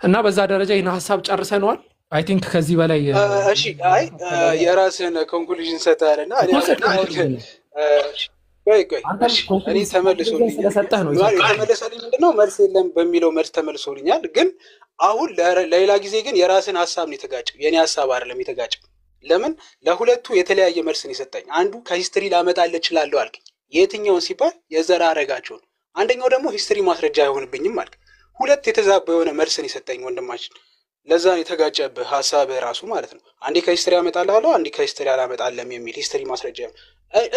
G: እና በዛ ደረጃ ይህን ሐሳብ ጨርሰነዋል። አይ ቲንክ ከዚህ በላይ
D: እሺ አይ የራስህን ኮንክሉዥን ሰጥተሃልና ቆይ እኔ ተመልሶልኝ
G: ስለሰጠህ ነው
D: የተመለሰልኝ ምንድነው መልስ የለም በሚለው መልስ ተመልሶልኛል። ግን አሁን ለሌላ ጊዜ ግን የራስህን ሐሳብ ነው የተጋጨው፣ የኔ ሐሳብ አይደለም የተጋጨው። ለምን ለሁለቱ የተለያየ መልስ ነው የሰጠኝ። አንዱ ከሂስትሪ ላመጣልህ እችላለሁ አልከኝ። የትኛውን ሲባል የዘር ሐረጋቸውን፣ አንደኛው ደግሞ ሂስትሪ ማስረጃ አይሆንብኝም አልክ። ሁለት የተዛባ የሆነ መልስ ነው የሰጠኝ ወንድማችን። ለዛ ነው የተጋጨብህ ሀሳብህ ራሱ ማለት ነው። አንዴ ከሂስትሪ አመጣልሃለሁ፣ አንዴ ከሂስትሪ አላመጣልህም የሚል ሂስትሪ ማስረጃ።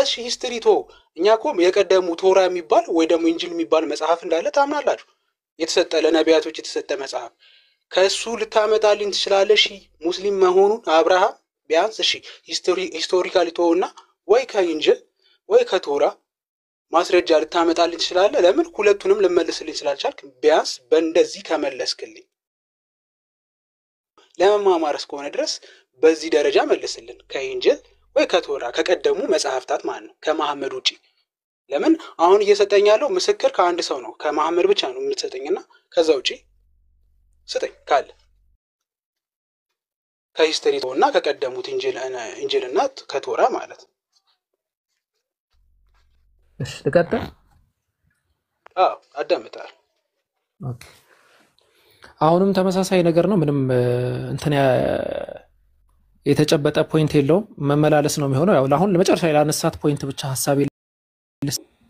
D: እሺ ሂስትሪ ቶ እኛ እኮ የቀደሙ ቶራ የሚባል ወይ ደግሞ ኢንጂል የሚባል መጽሐፍ እንዳለ ታምናላችሁ። የተሰጠ ለነቢያቶች የተሰጠ መጽሐፍ ከእሱ ልታመጣልኝ ትችላለህ? እሺ ሙስሊም መሆኑን አብርሃም ቢያንስ እሺ ሂስቶሪካሊ ቶና ወይ ከኢንጂል ወይ ከቶራ ማስረጃ ልታመጣልኝ ትችላለህ? ለምን ሁለቱንም ልመልስልኝ ስላልቻልክ ቢያንስ በእንደዚህ ከመለስክልኝ ለመማማር እስከሆነ ድረስ በዚህ ደረጃ መልስልን። ከኢንጂል ወይ ከቶራ ከቀደሙ መጽሐፍታት ማለት ነው ከመሐመድ ውጪ። ለምን አሁን እየሰጠኝ ያለው ምስክር ከአንድ ሰው ነው፣ ከመሐመድ ብቻ ነው የምትሰጠኝና ከዛ ውጪ ስጠኝ ካለ ከሂስትሪ ቶና ከቀደሙት ኢንጂልና ከቶራ ማለት ነው።
G: እሺ ልቀጥል።
D: አዳምጣለሁ።
G: ኦኬ አሁንም ተመሳሳይ ነገር ነው። ምንም እንትን የተጨበጠ ፖይንት የለውም። መመላለስ ነው የሚሆነው። ያው አሁን ለመጨረሻ ላነሳት ፖይንት ብቻ ሐሳብ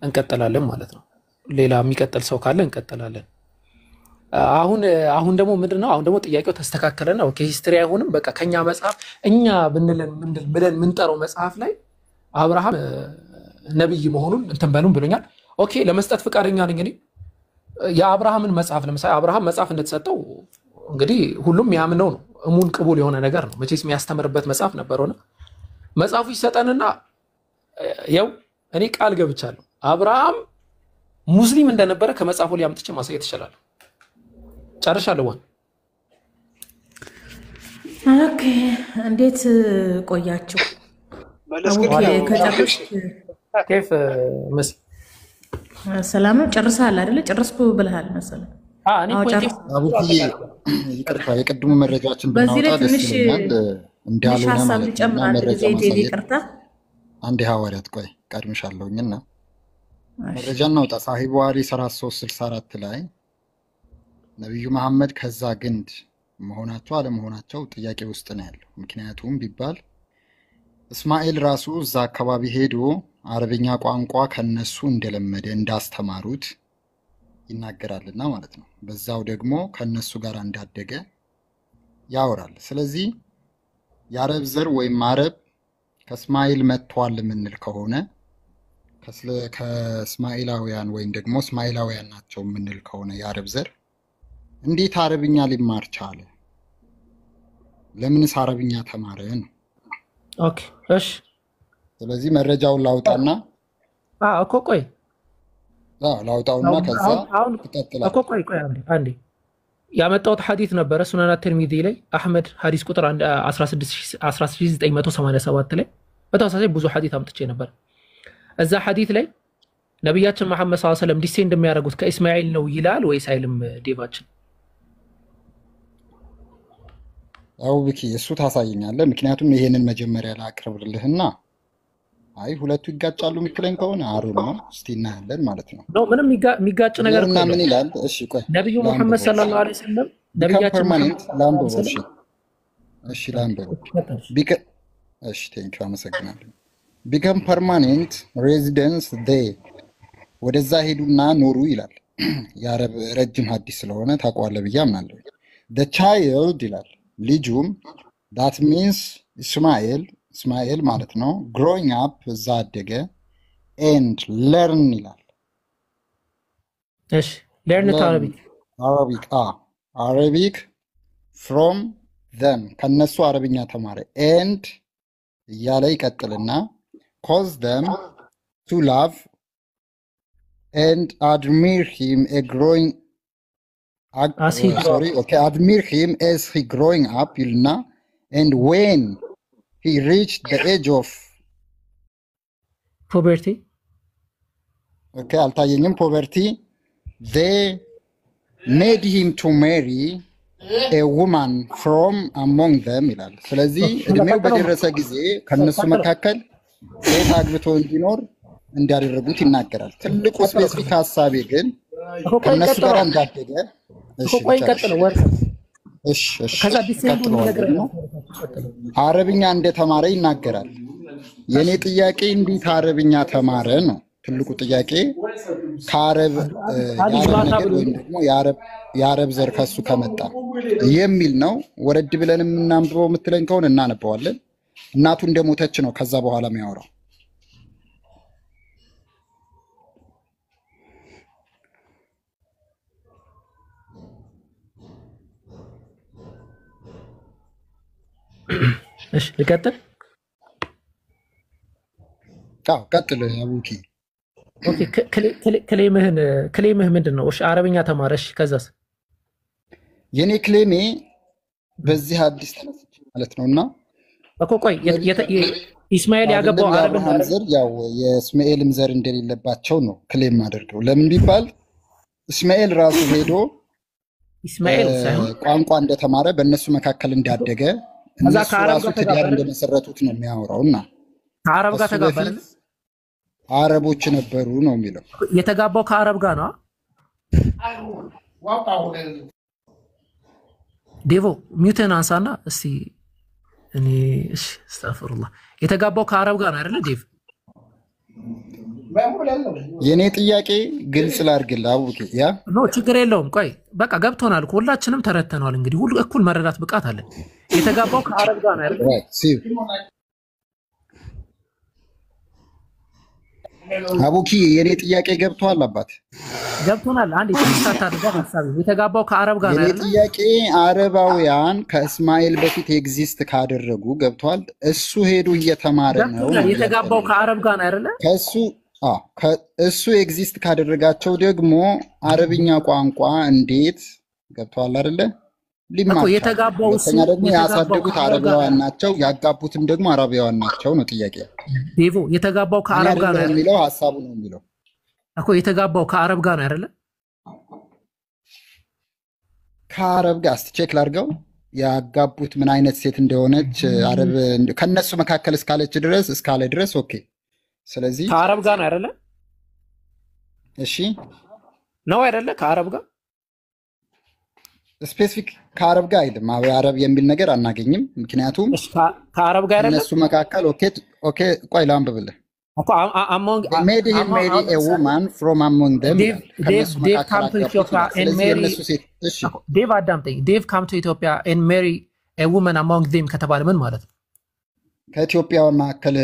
G: እንቀጥላለን ማለት ነው። ሌላ የሚቀጥል ሰው ካለ እንቀጥላለን። አሁን ደግሞ ምንድነው? አሁን ደግሞ ጥያቄው ተስተካከለና ኦኬ ሂስትሪ አይሆንም በቃ ከኛ መጽሐፍ እኛ ብለን ምንጠራው መጽሐፍ ላይ አብርሃም ነብይ መሆኑን እንትን በሉን ብሎኛል። ኦኬ ለመስጠት ፍቃደኛ ነኝ እኔ። የአብርሃምን መጽሐፍ ለምሳሌ አብርሃም መጽሐፍ እንደተሰጠው እንግዲህ ሁሉም ያምነው ነው። እሙን ቅቡል የሆነ ነገር ነው። መቼስ የሚያስተምርበት መጽሐፍ ነበርና መጽሐፉ ይሰጠንና ያው እኔ ቃል ገብቻለሁ አብርሃም ሙስሊም እንደነበረ ከመጽሐፉ ላይ አምጥቼ ማሳየት ይችላል። ጨርሻለሁ።
H: ኦኬ እንዴት ቆያችሁ? ከጨረስክ
G: كيف مسي
H: ሰላም ጨርሰሃል አይደለ? ጨረስኩ ብለሃል መሰለኝ።
G: እኔ
E: አቡኪ ይቅርታ የቅድሙ መረጃችን ብናወጣ ደስ ይለኛል። እንዲያልሆነ ማለት ነው መረጃ ማሳየት ይቅርታ። አንዴ ሐዋርያት ቆይ ቀድምሻለሁኝና መረጃ እናውጣ። ሳሂህ ቡኻሪ 3364 ላይ ነብዩ መሐመድ ከዛ ግንድ መሆናቸው አለመሆናቸው ጥያቄ ውስጥ ነው ያለው። ምክንያቱም ቢባል እስማኤል ራሱ እዛ አካባቢ ሄዶ አረብኛ ቋንቋ ከነሱ እንደለመደ እንዳስተማሩት ይናገራልና ማለት ነው። በዛው ደግሞ ከነሱ ጋር እንዳደገ ያወራል። ስለዚህ የአረብ ዘር ወይም አረብ ከእስማኤል መጥቷል የምንል ከሆነ ከእስማኤላውያን ወይም ደግሞ እስማኤላውያን ናቸው የምንል ከሆነ የአረብ ዘር እንዴት አረብኛ ሊማር ቻለ? ለምንስ አረብኛ ተማረ ነው?
G: ኦኬ እሺ።
E: ስለዚህ መረጃውን ላውጣና
G: እኮ ቆይ
E: ላውጣውና ከዛ ተቀጥላ
G: እኮ ቆይ አንዴ ያመጣሁት ሐዲስ ነበረ ሱናን አትርሚዚ ላይ አህመድ ሐዲስ ቁጥር 16987 ላይ በተመሳሳይ ብዙ ሐዲስ አምጥቼ ነበር። እዛ ሐዲስ ላይ ነብያችን መሐመድ ሰለላሁ ዐለይሂ ወሰለም ዲሴንድ የሚያደርጉት ከእስማኤል ነው ይላል ወይስ አይልም? ዴቫችን
E: አቡኪ እሱ ታሳየኛለህ። ምክንያቱም ይሄንን መጀመሪያ ላቅርብልህና አይ ሁለቱ ይጋጫሉ የምትለኝ ከሆነ አሩ ነው እስቲ እናያለን ማለት ነው።
G: ምንም የሚጋጭ ነገር
E: እና ምን ይላል? እሺ ቆይ
G: ነብዩ መሐመድ ሰለላሁ ዐለይሂ ወሰለም ነብያችን
E: ፐርማኔንት ላምበው። እሺ ላምበው እሺ ቴንኪው አመሰግናለሁ። ቢከም ፐርማኔንት ሬዚደንስ ዴይ ወደዛ ሄዱና ኖሩ ይላል። የአረብ ረጅም ሐዲስ ስለሆነ ታውቀዋለህ ብዬ አምናለሁ። the child ይላል ልጁም that means እስማኤል ማለት ነው growing up እዛ አደገ and learn ይላል።
G: እሺ learn
E: Arabic from them ከነሱ አረብኛ ተማረ and እያለ ይቀጥልና cause them to love and admire him admire him as he growing up ይልና and when he reached the age of
G: puberty
E: አልታየኝም poverty they made him to marry a woman from among them ይላል። ስለዚህ እድሜው በደረሰ ጊዜ ከነሱ መካከል ሴት አግብቶ እንዲኖር እንዲያደርጉት ይናገራል። ትልቁ ስፔሲፊክ ሐሳቤ ግን ከነሱ ጋር እንዳደገ ከዛ ዲሴንዱ አረብኛ እንደተማረ ይናገራል። የኔ ጥያቄ እንዴት አረብኛ ተማረ ነው? ትልቁ ጥያቄ ከአረብ የአረብ ነገር ወይም ደግሞ የአረብ ዘር ከሱ ከመጣ የሚል ነው። ወረድ ብለን እናንብበው የምትለኝ ከሆነ እናነበዋለን። እናቱ እንደሞተች ነው ከዛ በኋላ የሚያወራው።
G: እሺ ልቀጥል።
E: አዎ ቀጥል አቡኪ።
G: ኦኬ ክሌምህ ምንድን ነው? እሺ አረብኛ ተማረሽ። ከዛስ?
E: የኔ ክሌሜ በዚህ አዲስ ተነስቼ ማለት ነውና
G: እኮ ቆይ ኢስማኤል ያገባው አረብ
E: ዘር ያው የእስማኤልም ዘር እንደሌለባቸው ነው ክሌም አድርገው። ለምን ቢባል እስማኤል ራሱ ሄዶ
G: ኢስማኤል ሳይሆን
E: ቋንቋ እንደተማረ በእነሱ መካከል እንዳደገ እነሱ ራሱ ትዳር እንደመሰረቱት ነው የሚያወራውና
G: ከአረብ ጋር ተጋባ።
E: አረቦች ነበሩ ነው የሚለው።
G: የተጋባው ከአረብ ጋር ነው። ዴቮ ሚውትን አንሳና እስቲ እኔ እሺ አስተግፍሩላህ። የተጋባው ከአረብ ጋር ነው አይደል ዴቭ?
E: የኔ ጥያቄ ግልጽ ላድርግልህ አቡኪ። ያ
G: ኖ ችግር የለውም። ቆይ በቃ ገብቶናል፣ ሁላችንም ተረተናል። እንግዲህ ሁሉ እኩል መረዳት ብቃት አለን። የተጋባው ከአረብ ጋር ነው አይደል?
E: አቡኪ የኔ ጥያቄ ገብቷል አባት?
G: ገብቶናል። አንድ የተሳሳተ አድርገህ ሐሳብ የተጋባው ከአረብ ጋር ነው አይደል?
E: የኔ ጥያቄ አረባውያን ከእስማኤል በፊት ኤግዚስት ካደረጉ ገብቷል። እሱ ሄዱ እየተማረ ነው።
G: የተጋባው ከአረብ ጋር ነው አይደል?
E: እሱ ኤግዚስት ካደረጋቸው ደግሞ አረብኛ ቋንቋ እንዴት ገብቷል አይደለ? ሊማር
G: የተጋባው
E: እሱ ደግሞ ያሳደጉት አረባውያን ናቸው፣ ያጋቡትም ደግሞ አረባውያን ናቸው ነው ጥያቄ።
G: ዴቮ የተጋባው ከአረብ ጋር ነው
E: የሚለው ሐሳቡ ነው የሚለው
G: እኮ የተጋባው ከአረብ ጋር ነው አይደለ?
E: ከአረብ ጋር እስቲ ቼክ ላድርገው። ያጋቡት ምን አይነት ሴት እንደሆነች አረብ ከነሱ መካከል እስካለ ድረስ ኦኬ። ስለዚህ
G: ከአረብ ጋር ነው አይደለ?
E: እሺ
G: ነው አይደለ? ከአረብ ጋር
E: ስፔሲፊክ ከአረብ ጋር አይደለም። አረብ የሚል ነገር አናገኝም። ምክንያቱም
G: ከአረብ ጋር አይደለ?
E: እነሱ መካከል ኦኬ ቆይ ላንብብልህ። made him marry a woman from among them.
G: Dave come to Ethiopia and marry. Dave አዳምጠኝ። Dave come to Ethiopia and marry a woman among them ከተባለ ምን ማለት ነው?
E: ከኢትዮጵያ መካከል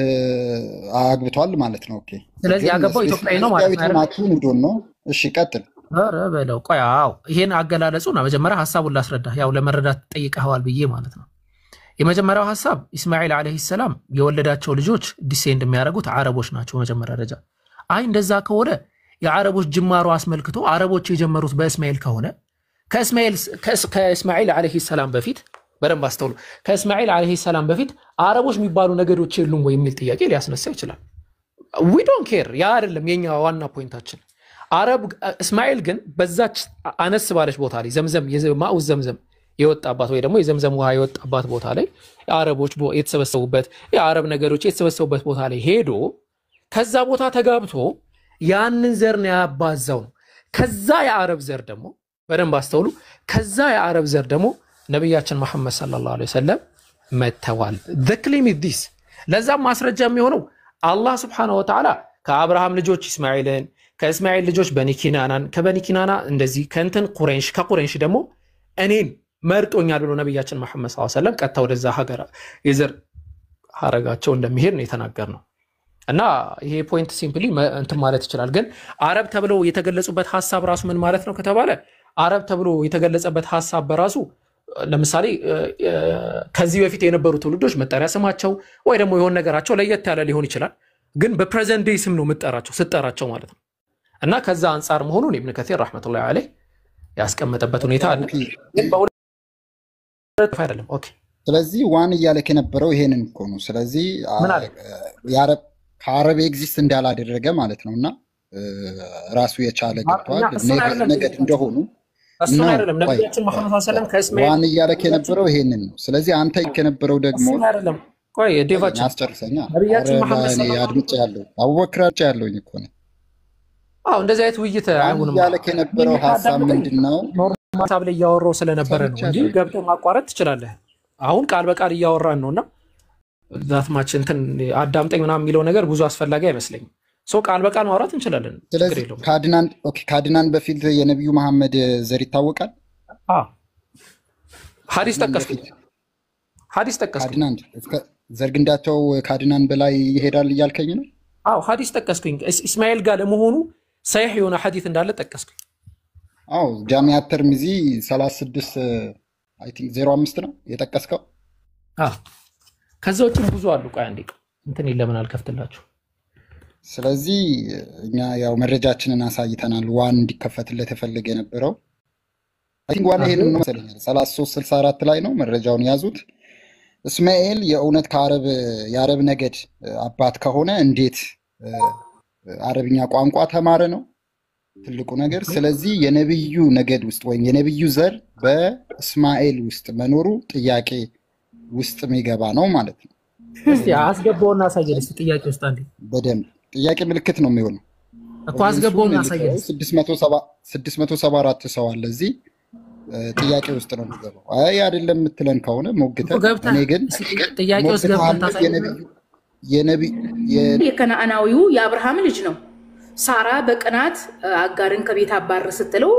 E: አግብቷል ማለት ነው። ኦኬ
G: ስለዚህ ያገባው ኢትዮጵያዊ ነው ማለት
E: ነው። እሺ ቀጥል።
G: ኧረ በለው ቆይ። አዎ ይሄን አገላለጹና መጀመሪያ ሐሳቡን ላስረዳ፣ ያው ለመረዳት ጠይቀዋል ብዬ ማለት ነው። የመጀመሪያው ሐሳብ ኢስማኤል አለይሂ ሰላም የወለዳቸው ልጆች ዲሴንድ የሚያደርጉት አረቦች ናቸው። መጀመሪያ ደረጃ አይ እንደዛ ከሆነ የአረቦች ጅማሮ አስመልክቶ አረቦች የጀመሩት በእስማኤል ከሆነ ከእስማኤል አለይሂ ሰላም በፊት በደንብ አስተውሉ። ከእስማኤል አለይሂ ሰላም በፊት አረቦች የሚባሉ ነገዶች የሉም ወይ የሚል ጥያቄ ሊያስነሳ ይችላል። ዊ ዶንት ኬር፣ ያ አይደለም የኛ ዋና ፖይንታችን። አረብ እስማኤል ግን በዛች አነስ ባለች ቦታ ላይ ዘምዘም የማኡ ዘምዘም የወጣባት ወይ ደግሞ የዘምዘም ውሃ የወጣባት ቦታ ላይ የአረቦች የተሰበሰቡበት የአረብ ነገሮች የተሰበሰቡበት ቦታ ላይ ሄዶ ከዛ ቦታ ተጋብቶ ያንን ዘር ነው ያባዛው ነው። ከዛ የአረብ ዘር ደግሞ በደንብ አስተውሉ። ከዛ የአረብ ዘር ደግሞ ነብያችን መሐመድ ሰለላሁ ዐለይሂ ወሰለም መተዋል። the claim is this። ለዛም ማስረጃ የሚሆነው አላህ Subhanahu Wa Ta'ala ከአብርሃም ልጆች እስማኤልን፣ ከእስማኤል ልጆች በኒኪናናን፣ ከበኒኪናና እንደዚህ ከእንትን ቁረይሽ፣ ከቁረይሽ ደግሞ እኔን መርጦኛል ብሎ ነብያችን መሐመድ ሰለላሁ ዐለይሂ ወሰለም ቀጥታ ወደዛ ሀገር የዘር ሀረጋቸው እንደሚሄድ ነው የተናገርነው። እና ይሄ ፖይንት ሲምፕሊ እንትን ማለት ይችላል። ግን አረብ ተብሎ የተገለጹበት ሐሳብ ራሱ ምን ማለት ነው ከተባለ አረብ ተብሎ የተገለጸበት ሐሳብ በራሱ ለምሳሌ ከዚህ በፊት የነበሩ ትውልዶች መጠሪያ ስማቸው ወይ ደግሞ የሆነ ነገራቸው ለየት ያለ ሊሆን ይችላል። ግን በፕሬዘንት ዴይ ስም ነው ስጠራቸው ማለት ነው። እና ከዛ አንፃር መሆኑን ኢብኑ ከሲር ረህመቱላሂ ዐለይሂ ያስቀመጠበት ሁኔታ አለ። ግን በሁለት አይደለም። ኦኬ
E: ስለዚህ ዋን እያለክ የነበረው ይሄንን እኮ ነው። ስለዚህ የአረብ ከአረብ ኤግዚስት እንዳላደረገ ማለት ነውና ራሱ የቻለ ገብቷል ነገድ እንደሆኑ
G: እሱ አይደለም። ነብያችን መሐመድ ሰለላሁ ዐለይሂ ወሰለም ከእስማኤል
E: ዋን እያለክ የነበረው ይሄንን ነው። ስለዚህ አንተ የነበረው ደግሞ
G: እሱ አይደለም። ቆይ ዴቫችን
E: አስጨርሰኛ።
G: ነብያችን መሐመድ
E: ሰለላሁ ዐለይሂ አድምጬ ያለው አቡበክር ያለውኝ እኮ ነው።
G: አዎ እንደዚህ አይነት ውይይት አይሆንም።
E: እያለክ የነበረው ሐሳብ ምንድነው?
G: ኖርማል ሐሳብ ላይ እያወራው ስለነበረ ነው እንጂ ገብተህ ማቋረጥ ትችላለህ። አሁን ቃል በቃል እያወራን ነውና ዛት ማች እንትን አዳምጠኝ ምናምን የሚለው ነገር ብዙ አስፈላጊ አይመስለኝም። ሰው ቃል በቃል ማውራት እንችላለን።
E: ስለዚህ ከአድናን በፊት የነቢዩ መሐመድ ዘር ይታወቃል።
G: ሐዲስ ጠቀስኩኝ።
E: አድናን ዘር ግንዳቸው ከአድናን በላይ ይሄዳል እያልከኝ ነው?
G: አዎ ሐዲስ ጠቀስኩኝ። እስማኤል ጋር ለመሆኑ ሰሒህ የሆነ ሐዲስ እንዳለ ጠቀስኩኝ።
E: አዎ ጃሚዓ ተርሚዚ 36 አይ ቲንክ 05 ነው የጠቀስከው።
G: ከዛ ውጭ ብዙ አሉ። ቆይ አንዴ እንትን ለምን አልከፍትላችሁ።
E: ስለዚህ እኛ ያው መረጃችንን አሳይተናል። ዋን እንዲከፈትለት የፈለገ የነበረው አይ ቲንክ ዋን ይሄንን ነው መሰለኝ 3364 ላይ ነው መረጃውን ያዙት። እስማኤል የእውነት የአረብ ነገድ አባት ከሆነ እንዴት አረብኛ ቋንቋ ተማረ ነው ትልቁ ነገር። ስለዚህ የነብዩ ነገድ ውስጥ ወይም የነብዩ ዘር በእስማኤል ውስጥ መኖሩ ጥያቄ ውስጥ የሚገባ ነው ማለት ነው።
G: እስቲ አስገባውና አሳየን። እስቲ ጥያቄ ውስጥ አንዴ በደንብ
E: ጥያቄ ምልክት ነው የሚሆነው እኮ አስገባውና አሳየን። 674 ሰው አለ እዚህ ጥያቄ ውስጥ ነው የሚገባው። አይ አይደለም የምትለን ከሆነ ሞግተን እኔ ግን
H: ጥያቄ ውስጥ ገብተን ታሳየን። የከነዓናዊው የአብርሃም ልጅ ነው። ሳራ በቅናት አጋርን ከቤት አባር ስትለው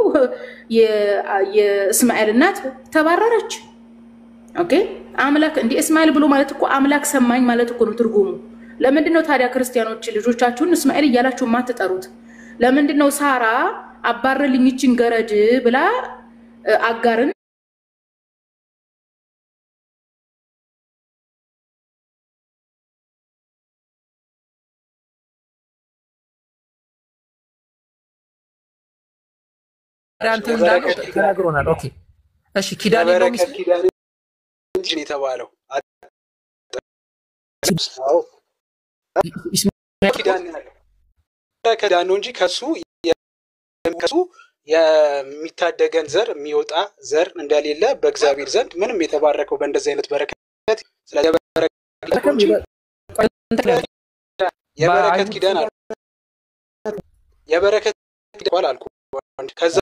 H: የእስማኤል እናት ተባረረች። ኦኬ አምላክ እንደ እስማኤል ብሎ ማለት እኮ አምላክ ሰማኝ ማለት እኮ ነው ትርጉሙ። ለምንድን ነው ታዲያ ክርስቲያኖች ልጆቻችሁን እስማኤል እያላችሁ ማትጠሩት? ለምንድን ነው ሳራ አባረልኝ እቺን ገረድ ብላ አጋርን
G: አንተ እንዳለው ተናግሮናል። ኦኬ እሺ ኪዳን ነው
D: እንጂ የተባለው ኪዳን ነው እንጂ ከሱ የሚታደገን ዘር የሚወጣ ዘር እንደሌለ በእግዚአብሔር ዘንድ ምንም የተባረከው በእንደዚህ አይነት በረከት የበረከት ኪዳን አለ። የበረከት ኪዳን አልኩ። ከዛ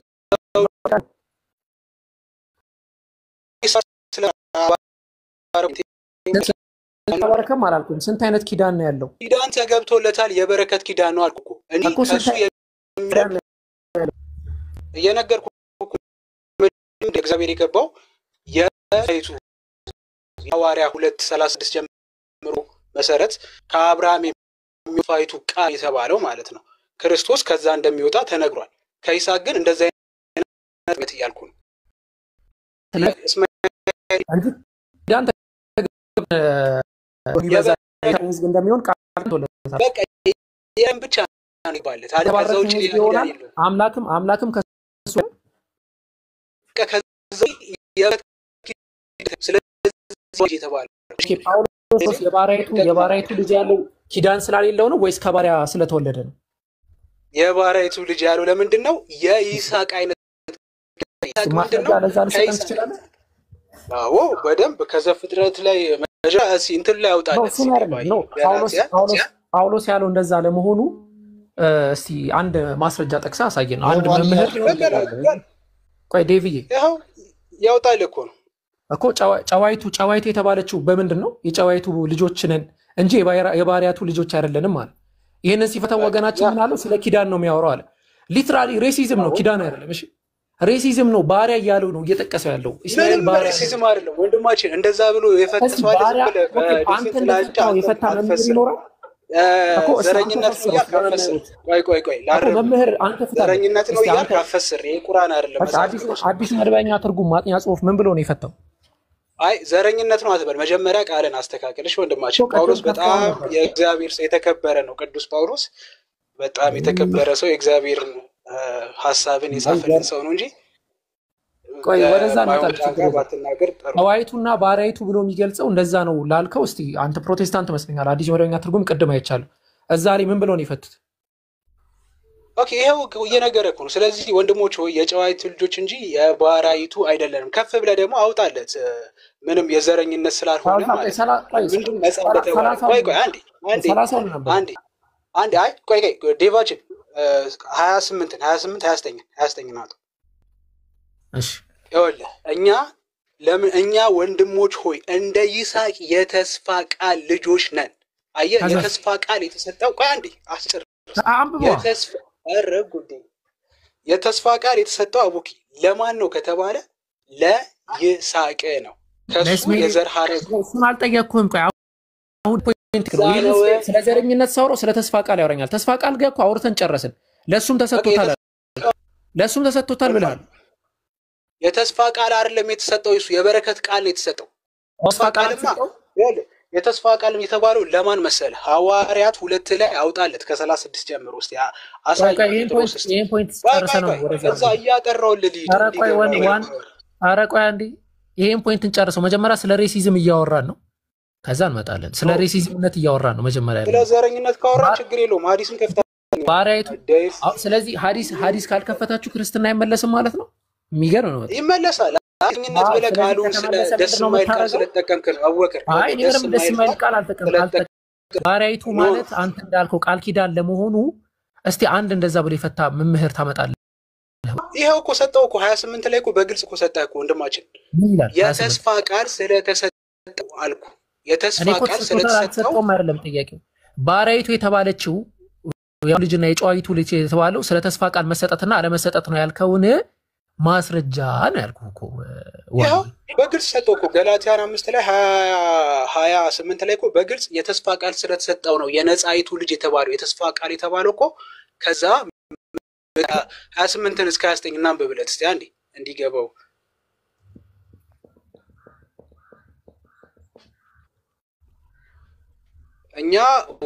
G: ተባረከም አላልኩም። ስንት አይነት ኪዳን ነው ያለው?
D: ኪዳን ተገብቶለታል። የበረከት ኪዳን ነው አልኩ እኔ ከሱ እየነገርኩ እግዚአብሔር የገባው የይቱ ሐዋርያ 2:36 ጀምሮ መሰረት ከአብርሃም የሚፋይቱ ቃል የተባለው ማለት ነው ክርስቶስ ከዛ እንደሚወጣ ተነግሯል። ከይስሐቅ ግን እንደዛ አይነት ያልኩ ነው።
G: ኪዳን እንደሚሆን ቃል ተወለደ።
D: በቃ ይሄን ብቻ ነው ይባላል። አለበዛው እጪ ይሆናል።
G: አምላክም ከሱ
D: ከዛው ስለዚህ የተባለው
G: ጳውሎስ የባሪያይቱ ልጅ ያለው ኪዳን ስላሌለው ነው ወይስ ከባሪያ ስለተወለደ ነው?
D: የባሪያይቱ ልጅ ያለው ለምንድን ነው? የይስሐቅ አይነት አዎ በደንብ ከዘፍጥረት ላይ መጀመሪያ እንትን ላይ ያውጣለት
G: ነው። ጳውሎስ ያለው እንደዛ ለመሆኑ እስቲ አንድ ማስረጃ ጠቅሳ አሳየን። አንድ መምህር ቆይ ዴቪዬ
D: ያውጣል እኮ ነው
G: እኮ ጨዋይቱ የተባለችው በምንድን ነው? የጨዋይቱ ልጆች ነን እንጂ የባሪያቱ ልጆች አይደለንም አለ። ይሄንን ሲፈታው ወገናችን ምን አለው? ስለ ኪዳን ነው የሚያወራው አለ። ሊትራሊ ሬሲዝም ነው፣ ኪዳን አይደለም። እሺ ሬሲዝም ነው፣ ባሪያ እያለው ነው እየጠቀሰው ያለው። እስማኤል ባሪያ
D: ሬሲዝም አይደለም ወንድማችን፣ እንደዛ ብሎ የፈተሰው አይደለም።
G: አንተ እንደፈታው የፈታ መምህር ይኖራል
D: እኮ ዘረኝነት ነው ያካፈሰው። ቆይ
G: መምህር አንተ ፍታ
D: ዘረኝነት ነው ያካፈሰው። ይሄ ቁርአን አይደለም።
G: አዲስ መደበኛ ትርጉም ማጥኛ ጽሁፍ ምን ብሎ ነው የፈታው?
D: አይ ዘረኝነት ነው አትበል። መጀመሪያ ቃልን አስተካክልሽ ወንድማችን። ጳውሎስ በጣም የእግዚአብሔር ሰው የተከበረ ነው። ቅዱስ ጳውሎስ በጣም የተከበረ ሰው የእግዚአብሔር ሐሳብን የጻፈልን ሰው ነው እንጂ
G: ቆይ ወደዛ ነው ጨዋይቱና ባሪያይቱ ብሎ የሚገልጸው እንደዛ ነው ላልከው፣ እስቲ አንተ ፕሮቴስታንት መስለኛል። አዲስ መደበኛ ትርጉም ቅድም አይቻለሁ። እዛ ላይ ምን ብሎ ነው የፈቱት?
D: ኦኬ ይሄው እየነገረ እኮ ነው። ስለዚህ ወንድሞች ሆይ የጨዋይቱ ልጆች እንጂ የባሪያይቱ አይደለንም። ከፍ ብለህ ደግሞ አውጣለት ምንም የዘረኝነት ስላልሆነ ማለት ምንድን ነፃነት አንዴ አይ ቆይ ዴቫችን 28 ናት።
G: እሺ
D: ይኸውልህ እኛ ወንድሞች ሆይ እንደ ይስሐቅ የተስፋ ቃል ልጆች ነን። አየህ የተስፋ ቃል የተሰጠው ቆይ አንዴ አስጭር የተስፋ አረጉዲ የተስፋ ቃል የተሰጠው አቡኪ ለማን ነው ከተባለ ለይስሐቅ ነው። ከሱ የዘር ሐረግ
G: እሱን አልጠየቅኩም። ቆይ አሁን ፖይንት ነው። ስለ ዘረኝነት ሳውረው ስለ ተስፋ ቃል ያወራኛል። ተስፋ ቃል ጋር እኮ አውርተን ጨረስን። ለሱም ተሰጥቶታል ብለሃል።
D: የተስፋ ቃል አይደለም የተሰጠው፣ እሱ የበረከት ቃል ነው የተሰጠው። የተስፋ ቃል የተባለው ለማን መሰለ? ሐዋርያት 2 ላይ አውጣለት ከ36 ጀምሮ እስቲ አሳይ።
G: ይሄን ፖይንት ጨርሰናል።
D: ወደዛ እያጠራውልህ
G: ኧረ ቆይ አንዴ ይሄን ፖይንት እንጨርሰው። መጀመሪያ ስለ ሬሲዝም እያወራን ነው፣ ከዛ እንመጣለን። ስለ ሬሲዝምነት እያወራን ነው መጀመሪያ።
D: ስለ ዘረኝነት ካወራን ችግር የለውም። ሐዲስን ከፍታ
G: ባሪያይቱ። ስለዚህ ሐዲስ ካልከፈታችሁ ክርስትና አይመለስም ማለት ነው። የሚገርም ነው።
D: ይመለሳል። ዘረኝነት ብለህ ቃሉ ስለ ደስ የማይል ቃል ስለተጠቀምክ ነው። አወከር
G: አይ ምንም ደስ የማይል ቃል አልተጠቀምኩም። ባሪያይቱ ማለት አንተ እንዳልከው ቃል ኪዳን ለመሆኑ እስቲ አንድ እንደዛ ብሎ የፈታ መምህር ታመጣለህ?
D: ይሄው እኮ ሰጠው እኮ 28 ላይ እኮ በግልጽ እኮ ሰጠህ እኮ ወንድማችን። የተስፋ ቃል ስለተሰጠው አልኩ። የተስፋ ቃል ስለተሰጠው
G: አይደለም ጥያቄው። ባሪያይቱ የተባለችው ያው ልጅና የጨዋይቱ ልጅ የተባለው ስለ ተስፋ ቃል መሰጠትና አለመሰጠት ነው ያልከውን ማስረጃ ነው ያልኩህ እኮ።
D: ያው በግልጽ ሰጠው እኮ ገላትያን 5 ላይ 28 ላይ እኮ በግልጽ የተስፋ ቃል ስለተሰጠው ነው የነጻይቱ ልጅ የተባለው። የተስፋ ቃል የተባለው እኮ ከዛ 28 እስከ 29 እናንብብለት እስቲ አንዴ እንዲገባው። እኛ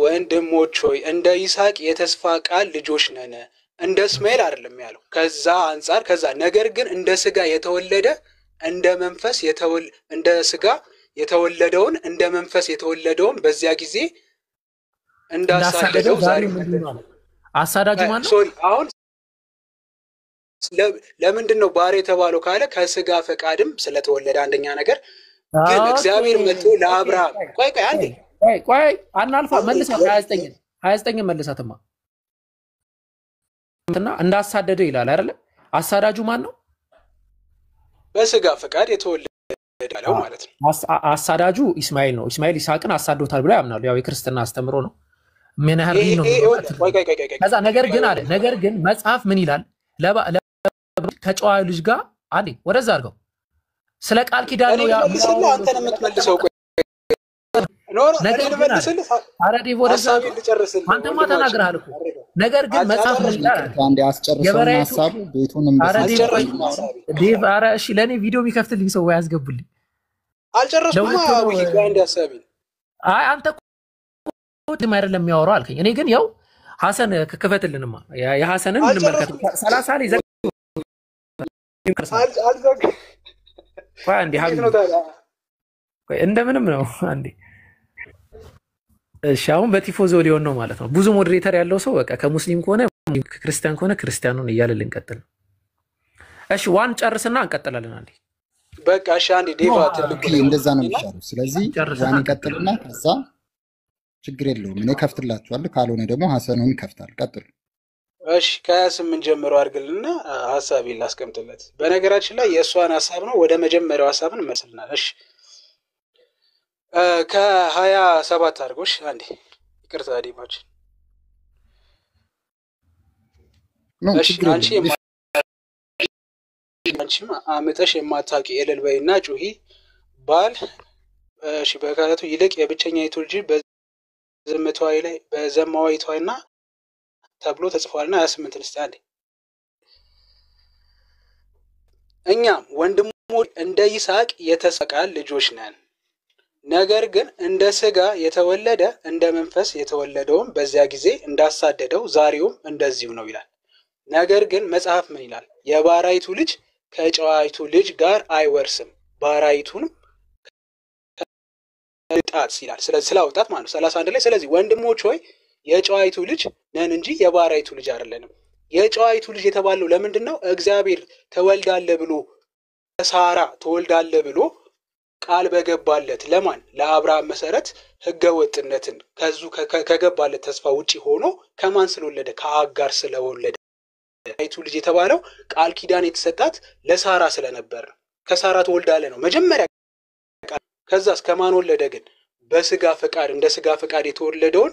D: ወንድሞች ሆይ እንደ ይስሐቅ የተስፋ ቃል ልጆች ነን፣ እንደ እስማኤል አይደለም ያለው። ከዛ አንፃር ከዛ ነገር ግን እንደ ስጋ የተወለደ እንደ መንፈስ እንደ ስጋ የተወለደውን እንደ መንፈስ የተወለደውን በዚያ ጊዜ እንዳሳደደው ዛሬ
G: አሳዳጁ ማን ነው?
D: ሶሪ አሁን ለምንድን ነው ባሪያ የተባለው ካለ ከስጋ ፈቃድም ስለተወለደ አንደኛ ነገር። ግን እግዚአብሔር መጥቶ ለአብርሃም ቆይ አንዴ
G: ቆይ አናልፋ መልሳት 29 መልሳትማ እና እንዳሳደደው ይላል አይደለ? አሳዳጁ ማን ነው?
D: በስጋ ፈቃድ የተወለደው ማለት ነው።
G: አሳዳጁ ኢስማኤል ነው። ኢስማኤል ይስሐቅን አሳዶታል ብለው ያምናሉ። ያው የክርስትና አስተምሮ ነው። ምን ያህል ነው? ከዛ ነገር ግን መጽሐፍ ምን ይላል? ከጨዋ ልጅ ጋር አንዴ ወደዛ አድርገው ስለ ቃል ኪዳን ነው ያው
D: አንተ ነው የምትመልሰው።
G: አንተማ ተናግረሃል እኮ። ነገር ግን መጽሐፍ ምን ይላል?
E: አንዴ አስጨርሰውና ሐሳብ ቤቱንም
G: ዴቭ ኧረ እሺ ለኔ ቪዲዮ የሚከፍትልኝ ሰው ያስገቡልኝ።
D: አልጨረስኩም። አንዴ ሐሳቢ
G: አይ አንተ ድም አይደለም የሚያወራው አልከኝ። እኔ ግን ያው ሐሰን ከከፈትልንማ የሐሰንን እንመልከት 30 ላይ አንዴ ሀቢብ እንደምንም ነው አንዴ። እሺ አሁን በቲፎዞ ሊሆን ነው ማለት ነው። ብዙ ሞዴሬተር ያለው ሰው በቃ ከሙስሊም ከሆነ ከክርስቲያን ከሆነ ክርስቲያኑን እያለ ልንቀጥል። እሺ ዋን ጨርስና እንቀጥላለን። አንዴ
D: በቃ እሺ አንዴ ዴቫ ትልቁ
E: እንደዛ ነው የሚሻለው። ስለዚህ ዋን እንቀጥልና ከዛ ችግር የለውም እኔ ከፍትላችኋለሁ። ካልሆነ ደግሞ ሐሰኑን ይከፍታል። ቀጥሉ።
D: እሺ ከ28 ጀምሮ አድርግልና ሐሳቤን ላስቀምጥለት። በነገራችን ላይ የእሷን ሐሳብ ነው ወደ መጀመሪያው ሐሳብን እንመልስልናል። እሺ ከ27 አድርጎሽ አንዴ ይቅርታ ዲማችን። እሺ አንቺም አመጣሽ የማታውቂ እልል በይና ጩሂ ባል እሺ በካለቱ ይልቅ የብቸኛይቱ ልጅ በዘመቷይ ላይ በዘማዋይቷና ተብሎ ተጽፏልና 28 ልስጥ አንዴ። እኛም ወንድሞች እንደ ይስሐቅ የተስፋ ቃል ልጆች ነን። ነገር ግን እንደ ስጋ የተወለደ እንደ መንፈስ የተወለደውም በዚያ ጊዜ እንዳሳደደው ዛሬውም እንደዚሁ ነው ይላል። ነገር ግን መጽሐፍ ምን ይላል? የባሪያይቱ ልጅ ከጨዋይቱ ልጅ ጋር አይወርስም፣ ባሪያይቱንም ጣት ይላል። ስለዚህ ስላውጣት ማለት ነው 31 ላይ። ስለዚህ ወንድሞች ሆይ የጨዋይቱ ልጅ ነን እንጂ የባሪያይቱ ልጅ አይደለንም። የጨዋይቱ ልጅ የተባለው ለምንድን ነው? እግዚአብሔር ተወልዳለህ ብሎ ሳራ ተወልዳለህ ብሎ ቃል በገባለት ለማን? ለአብርሃም መሰረት ህገ ወጥነትን ከዙ ከገባለት ተስፋ ውጪ ሆኖ ከማን ስለወለደ? ከአጋር ስለወለደ። አይቱ ልጅ የተባለው ቃል ኪዳን የተሰጣት ለሳራ ስለነበር ከሳራ ተወልዳለህ ነው መጀመሪያ። ከዛስ ከማን ወለደ ግን? በስጋ ፈቃድ እንደ ስጋ ፈቃድ የተወለደውን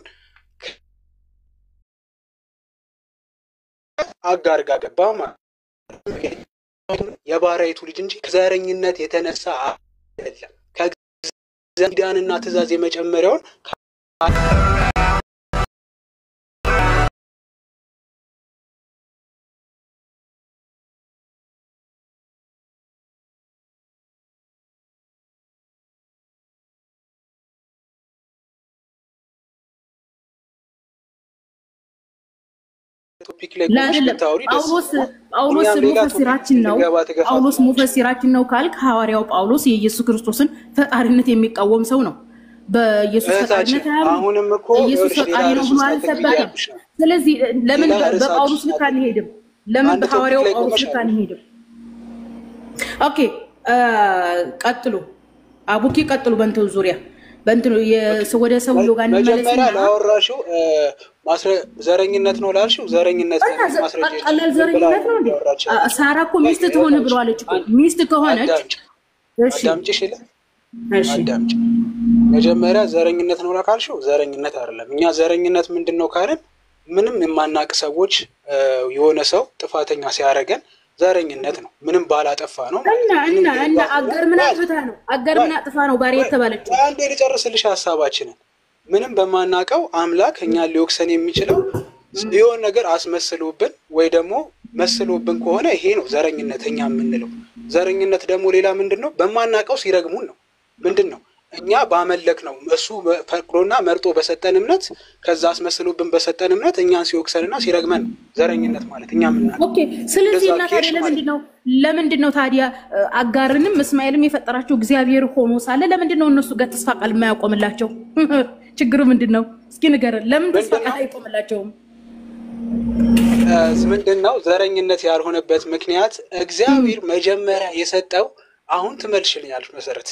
D: አጋር ጋር ገባ ማለት የባሪያይቱ ልጅ እንጂ ከዘረኝነት የተነሳ አይደለም። ከእግዚአብሔር ኪዳንና ትእዛዝ የመጨመሪያውን
H: ጳውሎስ ሙፈሲራችን ነው ካልክ ሐዋርያው ጳውሎስ የኢየሱስ ክርስቶስን ፈጣሪነት የሚቃወም ሰው ነው። በኢየሱስ ፈጣሪነት
D: አሁንም እኮ
H: ኢየሱስ ፈጣሪ ነው ማለት ተባለ። ስለዚህ ለምን በጳውሎስ ልክ አንሄድም? ለምን በሐዋርያው ጳውሎስ ልክ አንሄድም? ኦኬ ቀጥሉ፣ አቡኪ ቀጥሉ። በእንትን ዙሪያ በእንትን ወደ ሰውየው ጋር እንመለስ።
D: መጀመሪያ ላወራሽው ዘረኝነት ነው ላልሽው ዘረኝነት ነው ማስረጃ
H: ቀላል ዘረኝነት ነው እንዴ? ሳራ እኮ ሚስት ትሆነ ብለዋለች እኮ። ሚስት ከሆነች እሺ
D: አዳምጪሽ ይላል። እሺ አዳምጪ። መጀመሪያ ዘረኝነት ነው ላልሽው ዘረኝነት አይደለም። እኛ ዘረኝነት ምንድነው ካልን ምንም የማናቅ ሰዎች የሆነ ሰው ጥፋተኛ ሲያረገን ዘረኝነት ነው። ምንም ባላጠፋ ነው
H: እና አገር ምን አጥፋ ነው? አገር ምን አጥፋ ነው ባሪ የተባለችው?
D: አንዴ ልጨርስልሽ ሐሳባችንን። ምንም በማናቀው አምላክ እኛን ሊወክሰን የሚችለው የሆነ ነገር አስመስሎብን ወይ ደግሞ መስሎብን ከሆነ ይሄ ነው ዘረኝነት እኛ የምንለው። ዘረኝነት ደግሞ ሌላ ምንድነው? በማናቀው ሲረግሙን ነው። ምንድነው? እኛ ባመለክ ነው እሱ ፈቅዶና መርጦ በሰጠን እምነት ከዛ አስመስሎብን በሰጠን እምነት እኛን ሲወክሰንና ሲረግመን ዘረኝነት ማለት እኛ ምናምን።
H: ኦኬ ስለዚህ እና ታዲያ ለምንድነው ታዲያ አጋርንም እስማኤልም የፈጠራቸው እግዚአብሔር ሆኖ ሳለ ለምንድነው እነሱ ጋር ተስፋ ቃል የማያቆምላቸው? ችግሩ ምንድነው? እስኪ ንገረን። ለምን ተስፋ ቃል አይቆምላቸውም?
D: ምንድነው ዘረኝነት ያልሆነበት ምክንያት? እግዚአብሔር መጀመሪያ የሰጠው አሁን ትመልሽልኛለሽ መሰረት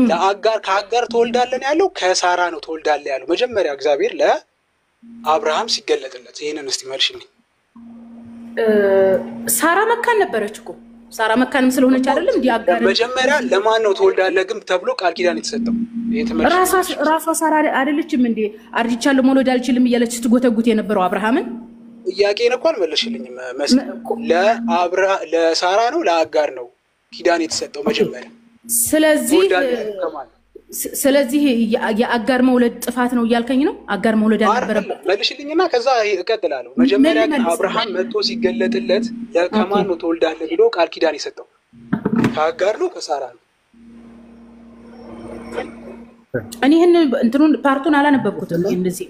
D: ለአጋር ከአጋር ተወልዳለን ያለው ከሳራ ነው ተወልዳለን ያለው መጀመሪያ እግዚአብሔር ለአብርሃም ሲገለጥለት። ይሄንን እስቲ መልሽልኝ።
H: ሳራ መካን ነበረች እኮ። ሳራ መካንም ስለሆነች አይደለም እንዴ አጋር
D: መጀመሪያ ለማን ነው ተወልዳለህ ግን ተብሎ ቃል ኪዳን የተሰጠው?
H: ራሷ ሳራ አይደለችም እንዴ አርጅቻለሁ መውለድ አልችልም እያለች ስትጎተጉት የነበረው አብርሃምን?
D: ጥያቄን እኮ አልመለሽልኝም መሰረት። ለሳራ ነው ለአጋር ነው ኪዳን የተሰጠው መጀመሪያ?
H: ስለዚህ የአጋር መውለድ ጥፋት ነው እያልከኝ ነው? አጋር መውለድ አልነበረበት?
D: መልሽልኝና ከዛ እቀጥላለሁ። መጀመሪያ አብርሃም መጥቶ ሲገለጥለት ከማን ነው ተወልዳለህ ብሎ ቃል ኪዳን የሰጠው? ከአጋር ነው ከሳራ ነው?
H: እኔ ይሄን እንትኑን ፓርቱን አላነበብኩትም። እንደዚህ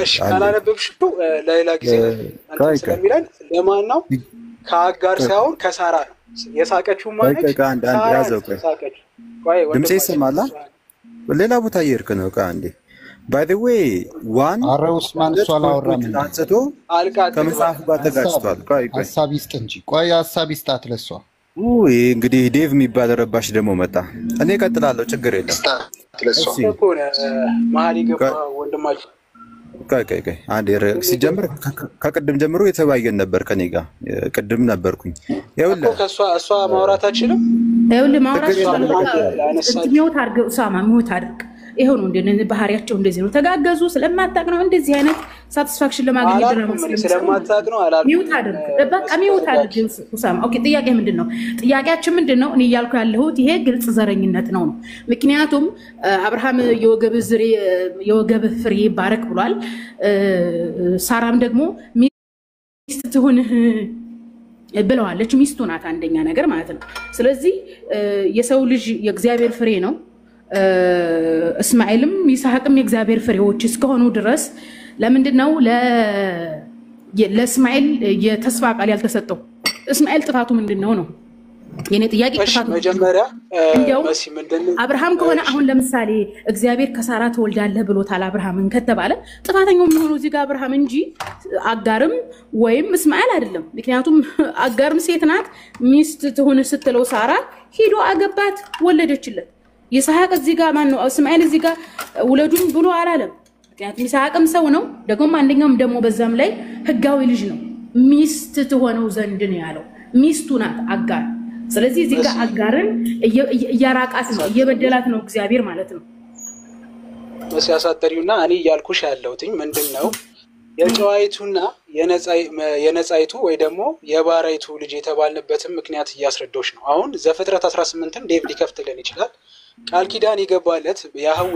D: እሺ ካላነበብሽው ለሌላ ጊዜ ስለሚለን ለማን ነው? ከአጋር ሳይሆን ከሳራ ነው የሳቀችው ማለት
C: ድምጼ ይሰማል? ሌላ ቦታ እየሄድክ ነው። አንዴ ባይ ዘ ዌይ ዋን
E: አረ ኡስማን እሷ አላወራም
C: አንስቶ ከመጽሐፉ ጋር ተጋጭቷል።
E: ሀሳብ ይስጥ እንጂ ቆይ ሀሳብ ይስጣት ለሷ።
C: እንግዲህ ዴቭ የሚባል ረባሽ ደግሞ መጣ። እኔ እቀጥላለሁ፣ ችግር የለም።
D: እኮ መሀል የገባ ወንድማችን
C: አንዴ ሲጀምር ከቅድም ጀምሮ የተባየን ነበር ከኔ ጋር ቅድም ነበርኩኝ።
D: ይኸውልህ እሷ ማውራት አትችልም።
H: ይኸውልህ ማውራት ሚውት አድርግ ኡሳማ፣ ሚውት አድርግ። ይሄው ነው እንደ ባህሪያቸው እንደዚህ ነው። ተጋገዙ ስለማታቅ ነው እንደዚህ አይነት ሳቲስፋክሽን ለማግኘት ድረስ
D: ስለማታቅ ነው አላልኩም።
H: ሚውት አድርግ በቃ ሚውት አድርግ ኡሳማ። ኦኬ ጥያቄ ምንድነው? ጥያቄያችን ምንድነው? እኔ እያልኩ ያለሁት ይሄ ግልጽ ዘረኝነት ነው። ምክንያቱም አብርሃም የወገብ ፍሬ ባረክ ብሏል። ሳራም ደግሞ ሚስት ትሁንህ ብለዋለች። ሚስቱ ናት አንደኛ ነገር ማለት ነው። ስለዚህ የሰው ልጅ የእግዚአብሔር ፍሬ ነው። እስማኤልም ይስሐቅም የእግዚአብሔር ፍሬዎች እስከሆኑ ድረስ ለምንድነው ለእስማኤል የተስፋ ቃል ያልተሰጠው? እስማኤል ጥፋቱ ምንድነው ነው የኔ ጥያቄ። ጥፋቱ
D: መጀመሪያ
H: አብርሃም ከሆነ አሁን ለምሳሌ እግዚአብሔር ከሳራ ተወልዳለህ ብሎታል አብርሃምን ከተባለ ጥፋተኛው የሚሆነው እዚህ ጋር አብርሃም እንጂ አጋርም ወይም እስማኤል አይደለም። ምክንያቱም አጋርም ሴት ናት። ሚስት ትሁን ስትለው ሳራ ሄዶ አገባት፣ ወለደችለት። ይስሐቅ እዚህ ጋር ማን ነው? እስማኤል እዚህ ጋር ውለዱን ብሎ አላለም። ምክንያቱም ይስሐቅም ሰው ነው። ደግሞም አንደኛውም ደግሞ በዛም ላይ ህጋዊ ልጅ ነው። ሚስት ትሆነው ዘንድ ነው ያለው። ሚስቱ ናት አጋር። ስለዚህ እዚህ ጋር አጋርን እያራቃት ነው፣ እየበደላት ነው እግዚአብሔር ማለት ነው።
D: ሲያሳጠሪውና እኔ እያልኩሽ ያለሁትኝ ምንድነው የጨዋይቱና የነጻይቱ ወይ ደግሞ የባራይቱ ልጅ የተባልንበትም ምክንያት እያስረዳዎች ነው። አሁን ዘፍጥረት 18ን ዴቭ ሊከፍትልን ይችላል። ቃል ኪዳን ይገባለት ያህዌ